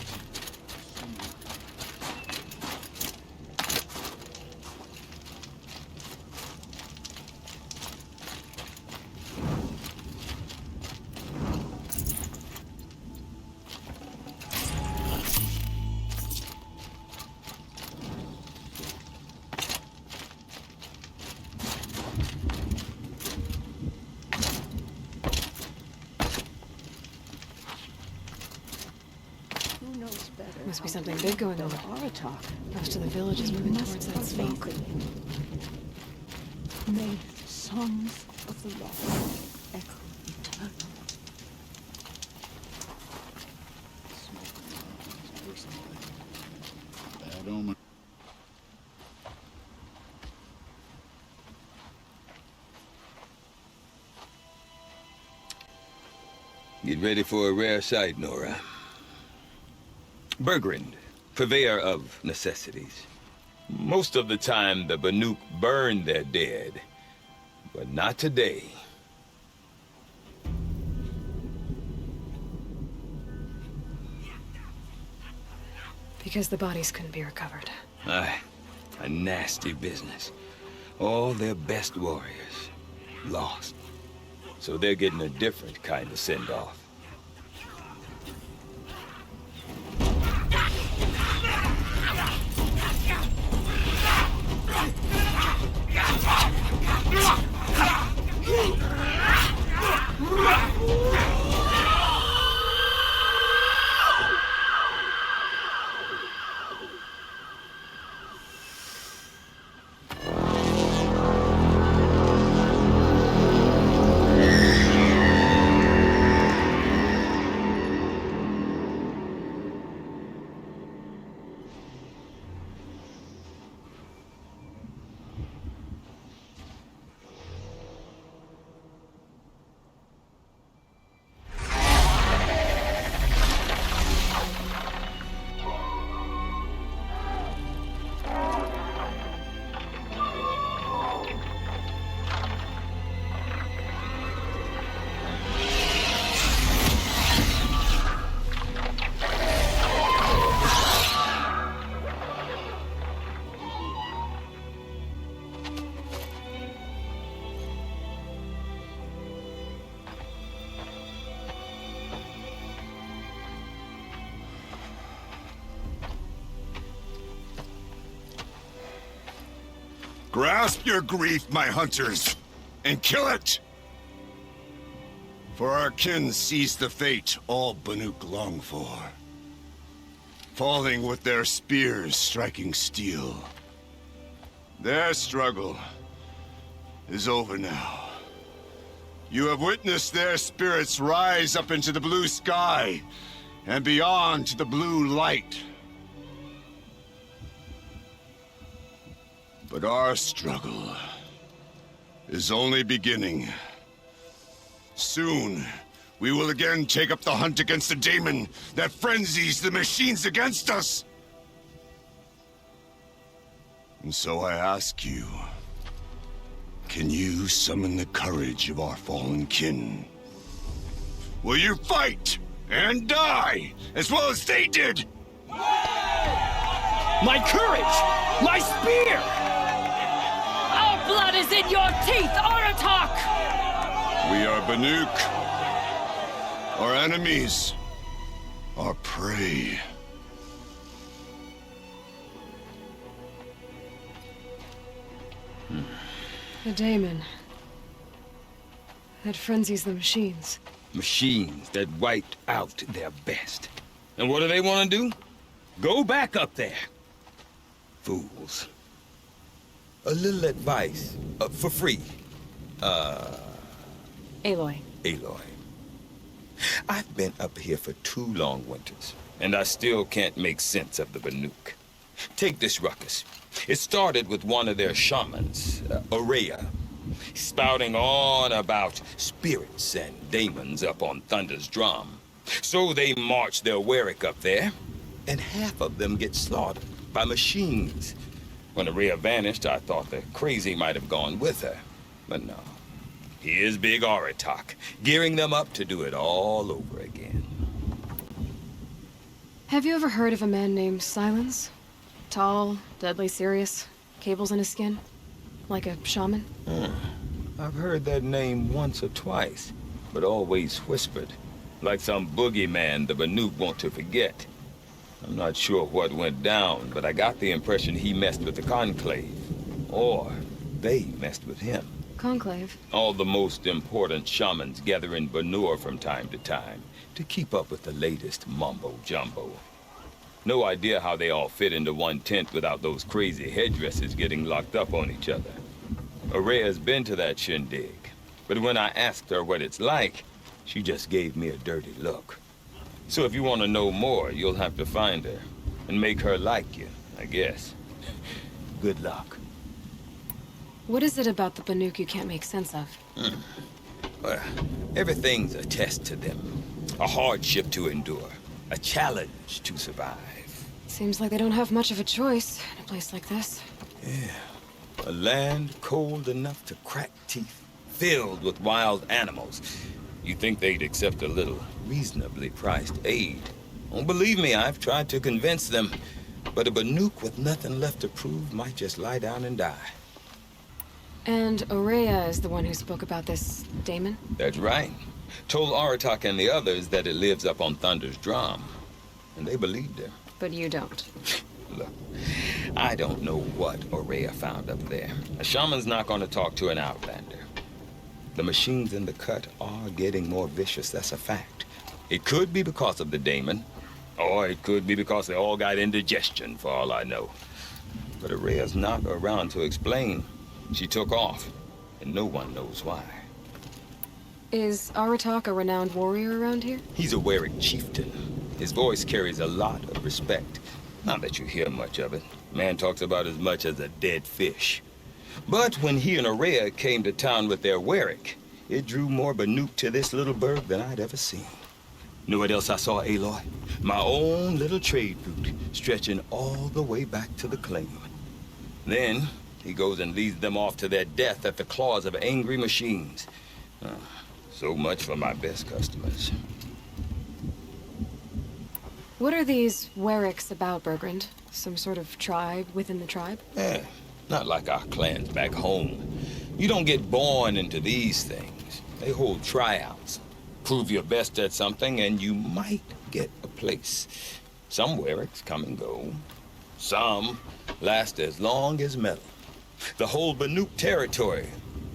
Must be something big going on. Most of the village is moving towards that smoke. May the songs of the lost echo eternal. Bad omen. Get ready for a rare sight, Nora. Bergrand, purveyor of necessities. Most of the time, the Banuk burn their dead, but not today. Because the bodies couldn't be recovered. Aye, a nasty business. All their best warriors lost. So they're getting a different kind of send-off. Grasp your grief, my hunters, and kill it! For our kin sees the fate all Banuk long for. Falling with their spears striking steel. Their struggle is over now. You have witnessed their spirits rise up into the blue sky and beyond to the blue light. But our struggle is only beginning. Soon, we will again take up the hunt against the daemon that frenzies the machines against us. And so I ask you, Can you summon the courage of our fallen kin? Will you fight and die as well as they did? My courage! My spear! Our blood is in your teeth, Aratak! We are Banuk. Our enemies. Our prey. The daemon. That frenzies the machines. Machines that wiped out their best. And what do they want to do? Go back up there. Fools. A little advice, for free. Aloy. Aloy. I've been up here for 2 long winters, and I still can't make sense of the Banuk. Take this ruckus. It started with one of their shamans, Aurea, spouting on about spirits and daemons up on Thunder's drum. So they march their Warwick up there, and half of them get slaughtered by machines. When Aurea vanished, I thought the crazy might have gone with her, but no. Here's Big Aratak, gearing them up to do it all over again. Have you ever heard of a man named Silence? Tall, deadly serious, cables in his skin? Like a shaman? I've heard that name once or twice, but always whispered. Like some boogeyman the Banuk want to forget. I'm not sure what went down, but I got the impression he messed with the Conclave. Or they messed with him. Conclave? All the most important shamans gather in Banur from time to time to keep up with the latest mumbo-jumbo. No idea how they all fit into one tent without those crazy headdresses getting locked up on each other. Aurea's been to that shindig, but when I asked her what it's like, she just gave me a dirty look. So if you want to know more, you'll have to find her and make her like you, I guess. Good luck. What is it about the Banuk you can't make sense of? Well, everything's a test to them. A hardship to endure. A challenge to survive. Seems like they don't have much of a choice in a place like this. Yeah. A land cold enough to crack teeth, filled with wild animals. You'd think they'd accept a little reasonably priced aid. Oh, believe me, I've tried to convince them. But a Banuk with nothing left to prove might just lie down and die. And Aurea is the one who spoke about this daemon? That's right. Told Aratak and the others that it lives up on Thunder's drum. And they believed her. But you don't. Look, I don't know what Aurea found up there. A shaman's not going to talk to an outlander. The machines in the cut are getting more vicious, that's a fact. It could be because of the daemon, or it could be because they all got indigestion, for all I know. But Aurea's not around to explain. She took off, and no one knows why. Is Aratak a renowned warrior around here? He's a Warwick chieftain. His voice carries a lot of respect. Not that you hear much of it. Man talks about as much as a dead fish. But when he and Aurea came to town with their Warwick, it drew more Banuk to this little burg than I'd ever seen. Know what else I saw, Aloy? My own little trade route, stretching all the way back to the claim. Then, he goes and leads them off to their death at the claws of angry machines. So much for my best customers. What are these Warwicks about, Bergrand? Some sort of tribe within the tribe? Not like our clans back home. You don't get born into these things. They hold tryouts. Prove your best at something and you might get a place. Some Warwicks come and go. Some last as long as metal. The whole Banuk territory,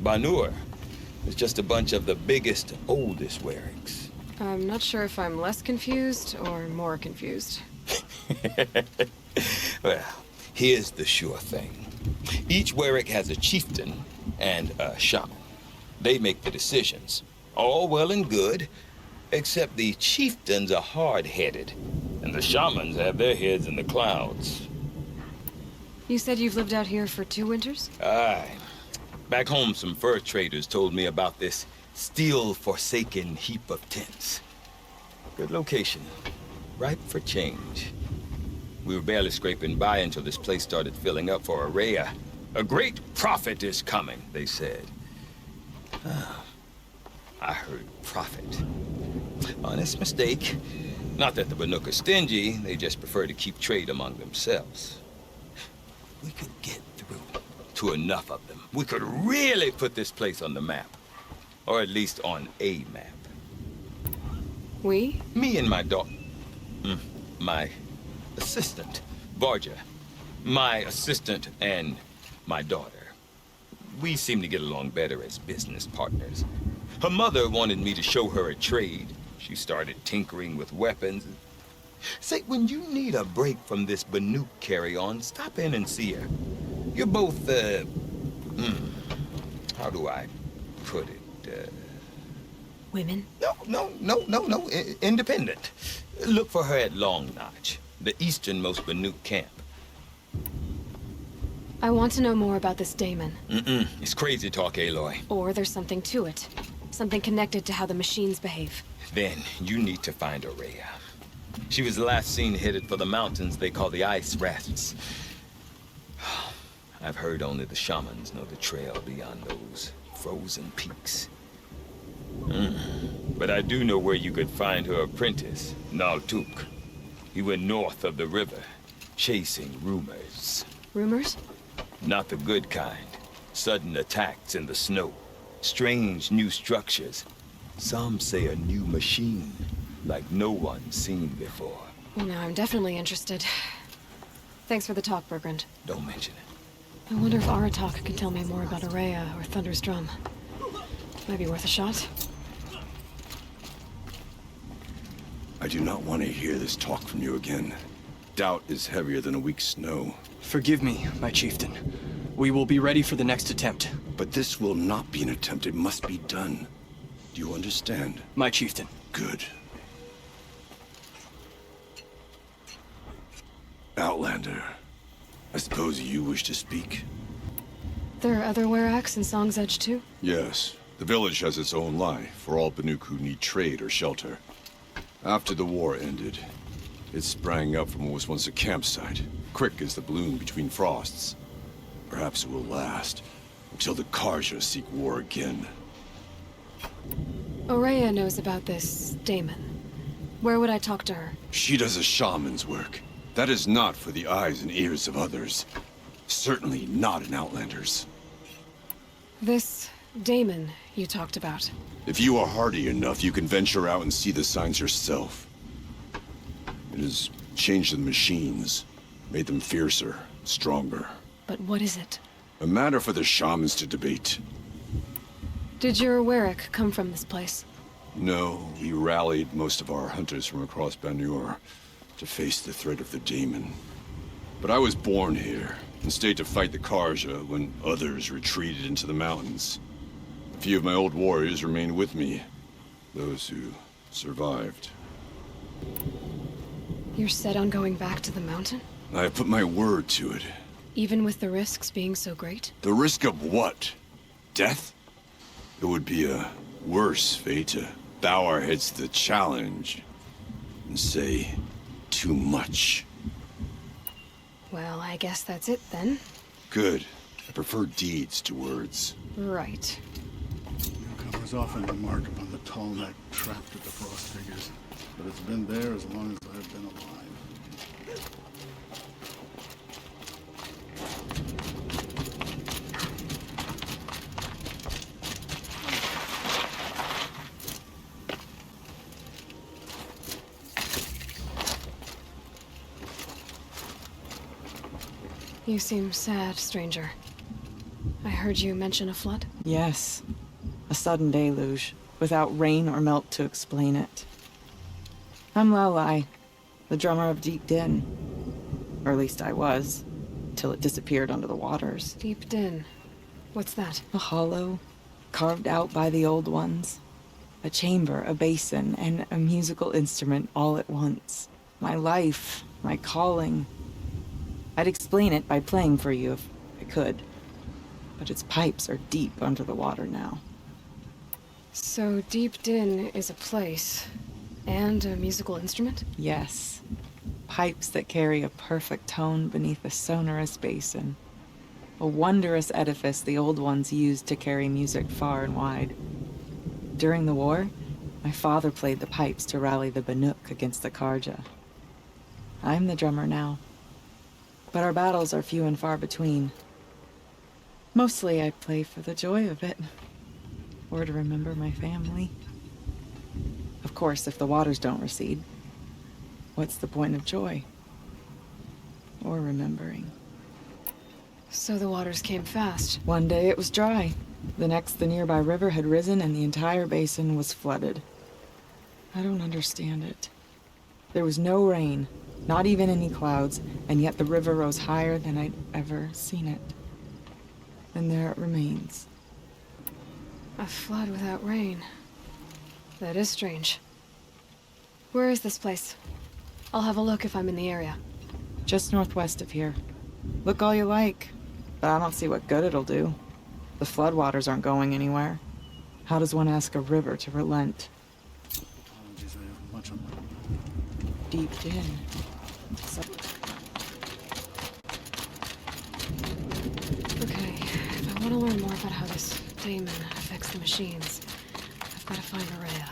Banur, is just a bunch of the biggest, oldest Warwicks. I'm not sure if I'm less confused or more confused. Well, here's the sure thing. Each Warwick has a chieftain and a shaman. They make the decisions. All well and good, except the chieftains are hard-headed, and the shamans have their heads in the clouds. You said you've lived out here for 2 winters? Aye. Back home, some fur traders told me about this steel-forsaken heap of tents. Good location. Ripe for change. We were barely scraping by until this place started filling up for Aurea. A great prophet is coming, they said. I heard prophet. Honest mistake. Not that the Banuk are stingy, they just prefer to keep trade among themselves. We could get through to enough of them. We could really put this place on the map. Or at least on a map. We? Me and my daughter. My assistant, Barja. My assistant and my daughter. We seem to get along better as business partners. Her mother wanted me to show her a trade. She started tinkering with weapons. Say, when you need a break from this Banuk carry-on, stop in and see her. You're both, how do I put it? Women? No. Independent. Look for her at Long Notch, the easternmost Banuk camp. I want to know more about this Damon. It's crazy talk, Aloy. Or there's something to it. Something connected to how the machines behave. Then you need to find Aurea. She was last seen headed for the mountains they call the Ice Rafts. I've heard only the shamans know the trail beyond those frozen peaks. But I do know where you could find her apprentice, Naltuk. He went north of the river, chasing rumors. Rumors? Not the good kind. Sudden attacks in the snow. Strange new structures. Some say a new machine, like no one's seen before. Well, now I'm definitely interested. Thanks for the talk, Bergrand. Don't mention it. I wonder if Aratak can tell me more about Aurea or Thunder's Drum. Might be worth a shot. I do not want to hear this talk from you again. Doubt is heavier than a week's snow. Forgive me, my chieftain. We will be ready for the next attempt. But this will not be an attempt. It must be done. Do you understand? My chieftain. Good. Outlander, I suppose you wish to speak? There are other Weraks in Song's Edge too? Yes. The village has its own life for all Banuk who need trade or shelter. After the war ended, it sprang up from what was once a campsite, quick as the bloom between frosts. Perhaps it will last until the Karja seek war again. Aurea knows about this Damon. Where would I talk to her? She does a shaman's work. That is not for the eyes and ears of others. Certainly not an Outlander's. This Damon you talked about. If you are hardy enough, you can venture out and see the signs yourself. It has changed the machines, made them fiercer, stronger. But what is it? A matter for the shamans to debate. Did your Werak come from this place? No, we rallied most of our hunters from across Banur to face the threat of the Demon. But I was born here, and stayed to fight the Karja when others retreated into the mountains. A few of my old warriors remained with me, those who survived. You're set on going back to the mountain? I have put my word to it. Even with the risks being so great? The risk of what? Death? It would be a worse fate to bow our heads to the challenge and say too much. Well, I guess that's it then. Good. I prefer deeds to words. Right. Cover's often remarked upon the tall neck trapped at the frost figures, but it's been there as long as I've been alive. You seem sad, stranger. I heard you mention a flood? Yes. A sudden deluge, without rain or melt to explain it. I'm Lelai, the drummer of Deep Din. Or at least I was, till it disappeared under the waters. Deep Din. What's that? A hollow, carved out by the old ones. A chamber, a basin, and a musical instrument all at once. My life, my calling. I'd explain it by playing for you if I could. But its pipes are deep under the water now. So Deep Din is a place, and a musical instrument? Yes. Pipes that carry a perfect tone beneath a sonorous basin. a wondrous edifice the old ones used to carry music far and wide. During the war, my father played the pipes to rally the Banuk against the Karja. I'm the drummer now, but our battles are few and far between. Mostly I play for the joy of it, or to remember my family. Of course, if the waters don't recede, what's the point of joy? Or remembering? So the waters came fast. One day it was dry. The next, the nearby river had risen and the entire basin was flooded. I don't understand it. There was no rain, not even any clouds, and yet the river rose higher than I'd ever seen it. And there it remains. A flood without rain. That is strange. Where is this place? I'll have a look if I'm in the area. Just northwest of here. Look all you like, but I don't see what good it'll do. The floodwaters aren't going anywhere. How does one ask a river to relent? Apologies, I have much on my mind. Deep in. Okay, if I want to learn more about how this daemon affects the machines, I've got to find Araya.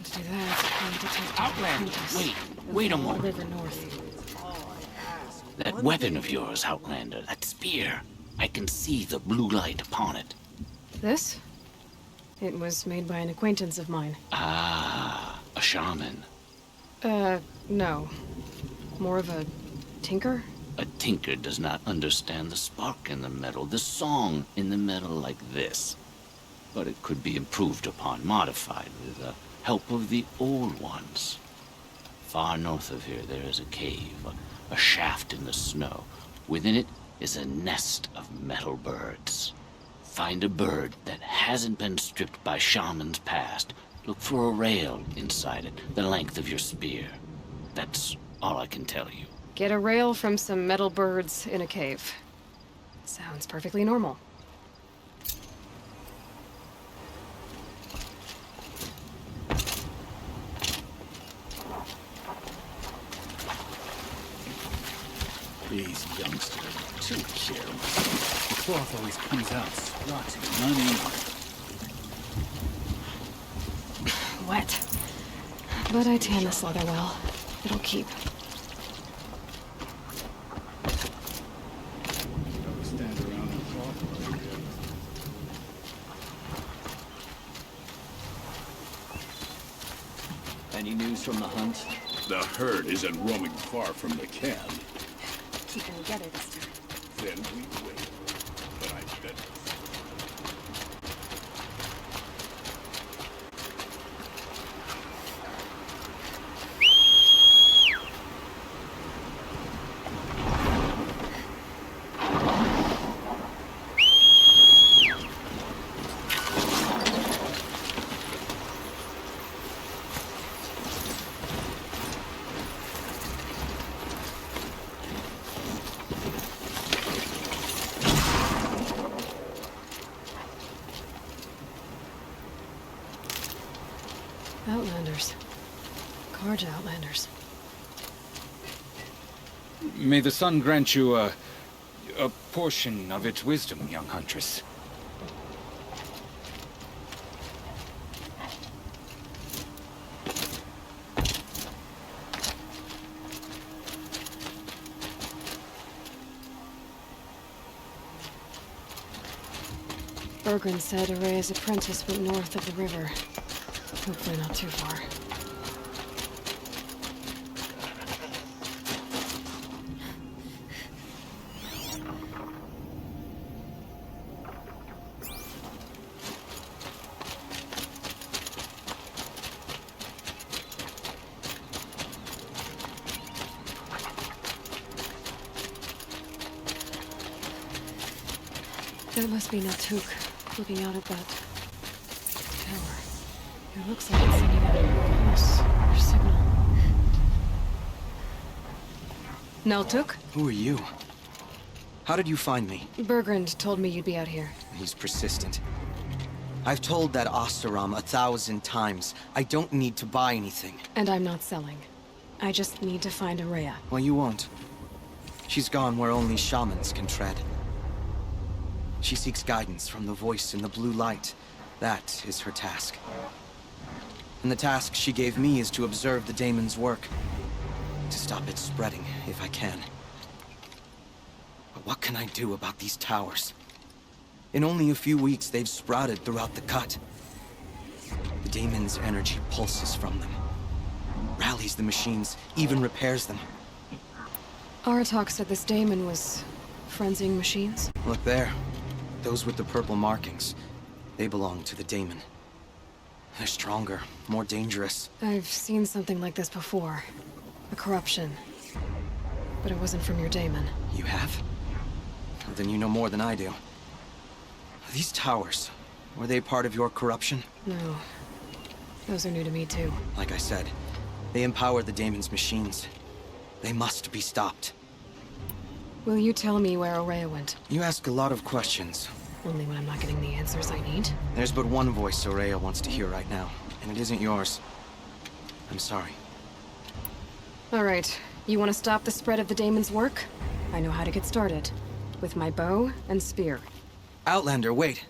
To do that, I need to take Outlander, wait a moment. River north. That weapon of yours, Outlander, that spear. I can see the blue light upon it. This? It was made by an acquaintance of mine. Ah, a shaman. No. More of a tinker? A tinker does not understand the spark in the metal, the song in the metal like this. But it could be improved upon, modified with the help of the old ones. Far north of here there is a cave, a shaft in the snow. Within it is a nest of metal birds. Find a bird that hasn't been stripped by shamans past. Look for a rail inside it, the length of your spear. That's all I can tell you. Get a rail from some metal birds in a cave. Sounds perfectly normal. These youngsters are too careless. The cloth always comes out spotty and uneven. Wet. But I tan this leather well. It'll keep. Stand around and talk about it. Any news from the hunt? The herd isn't roaming far from the camp. Keep them together this time. Then we wait. But I bet. Outlanders. Karja Outlanders. May the sun grant you a portion of its wisdom, young huntress. Bergren said Araya's apprentice went north of the river. Hopefully not too far. That must be Natuk, looking out at that tower. It looks like it's sending out a pulse or signal. Naltuk? Who are you? How did you find me? Bergrand told me you'd be out here. He's persistent. I've told that Osteram 1,000 times. I don't need to buy anything. And I'm not selling. I just need to find Araya. Well, you won't. She's gone where only shamans can tread. She seeks guidance from the voice in the blue light. That is her task. And the task she gave me is to observe the daemon's work. To stop it spreading, if I can. But what can I do about these towers? In only a few weeks, they've sprouted throughout the cut. The daemon's energy pulses from them. Rallies the machines, even repairs them. Aratak said this daemon was frenzying machines. Look there. Those with the purple markings. They belong to the daemon. They're stronger, more dangerous. I've seen something like this before. A corruption. But it wasn't from your daemon. You have? Well, then you know more than I do. These towers, were they part of your corruption? No. Those are new to me too. Like I said, they empower the daemon's machines. They must be stopped. Will you tell me where Ourea went? You ask a lot of questions. Only when I'm not getting the answers I need? There's but one voice Ourea wants to hear right now, and it isn't yours. I'm sorry. All right. You want to stop the spread of the daemon's work? I know how to get started. With my bow and spear. Outlander, wait.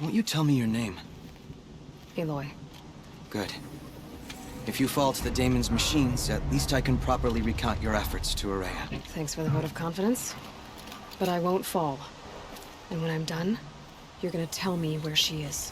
Won't you tell me your name? Aloy. Good. If you fall to the daemon's machines, at least I can properly recount your efforts to Ourea. Thanks for the vote of confidence. But I won't fall. And when I'm done, you're gonna tell me where she is.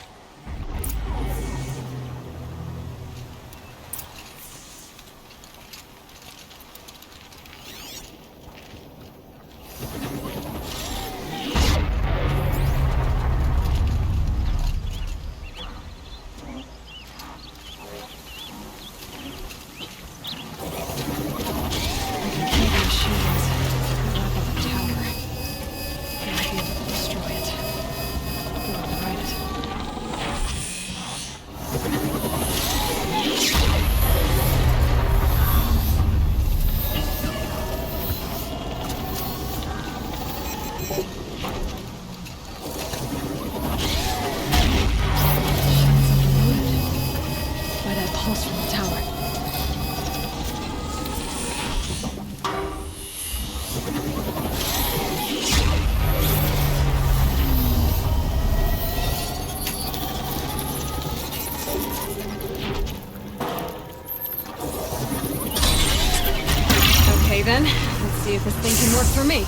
Then, let's see if this thing can work for me.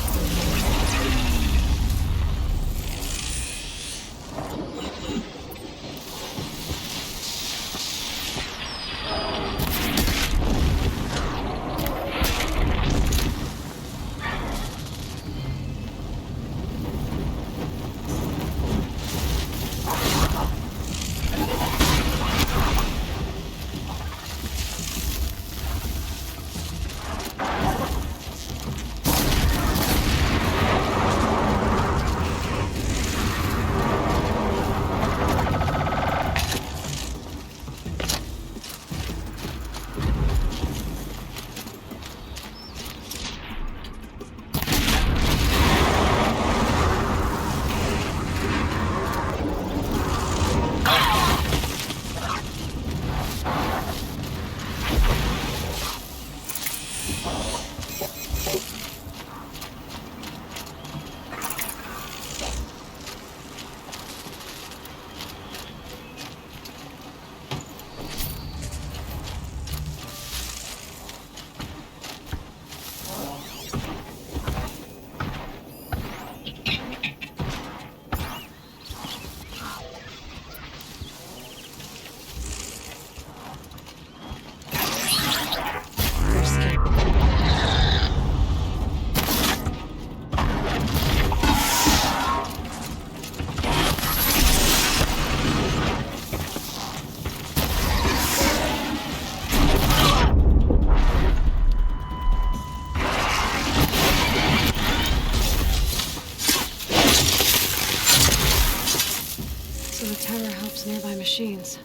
Nearby machines,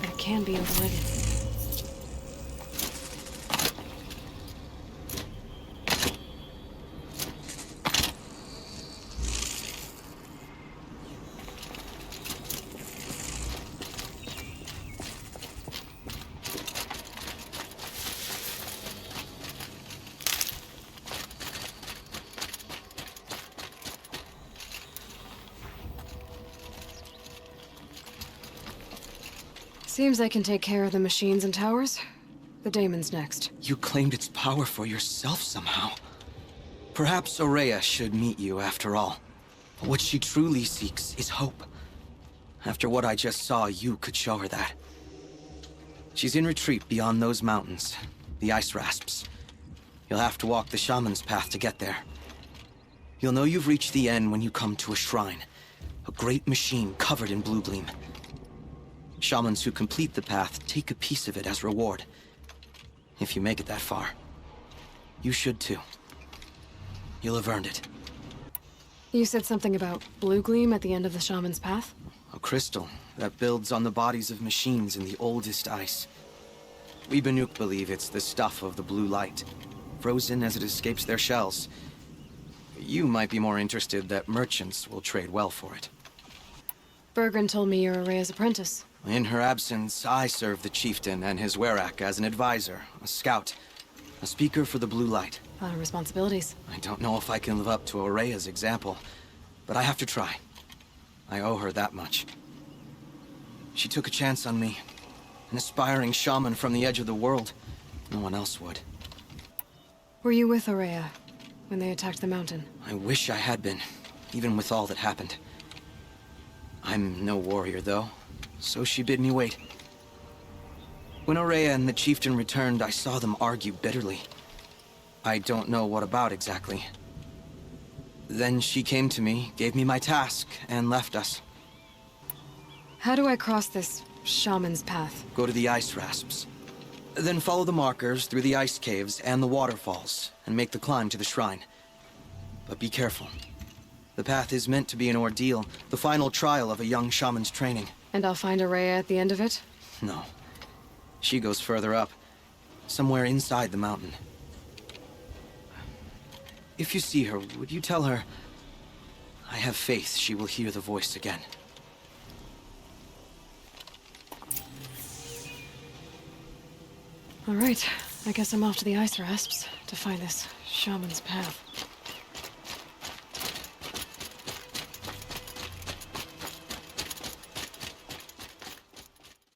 but it can be overrated. Seems I can take care of the machines and towers. The daemon's next. You claimed its power for yourself somehow. Perhaps Aurea should meet you after all. What she truly seeks is hope. After what I just saw, you could show her that. She's in retreat beyond those mountains, the ice rasps. You'll have to walk the shaman's path to get there. You'll know you've reached the end when you come to a shrine, a great machine covered in blue gleam. Shamans who complete the path take a piece of it as reward. If you make it that far, you should too. You'll have earned it. You said something about blue gleam at the end of the shaman's path? A crystal that builds on the bodies of machines in the oldest ice. We Banuk believe it's the stuff of the blue light, frozen as it escapes their shells. You might be more interested that merchants will trade well for it. Bergren told me you're Aurea's apprentice. In her absence, I serve the chieftain and his werak as an advisor, a scout, a speaker for the blue light. A lot of responsibilities. I don't know if I can live up to Aurea's example, but I have to try. I owe her that much. She took a chance on me, an aspiring shaman from the edge of the world. No one else would. Were you with Aurea when they attacked the mountain? I wish I had been, even with all that happened. I'm no warrior, though, so she bid me wait. When Aurea and the chieftain returned, I saw them argue bitterly. I don't know what about exactly. Then she came to me, gave me my task, and left us. How do I cross this shaman's path? Go to the ice rasps. Then follow the markers through the ice caves and the waterfalls, and make the climb to the shrine. But be careful. The path is meant to be an ordeal, the final trial of a young shaman's training. And I'll find Aurea at the end of it? No. She goes further up, somewhere inside the mountain. If you see her, would you tell her, I have faith she will hear the voice again. All right, I guess I'm off to the ice rasps to find this shaman's path.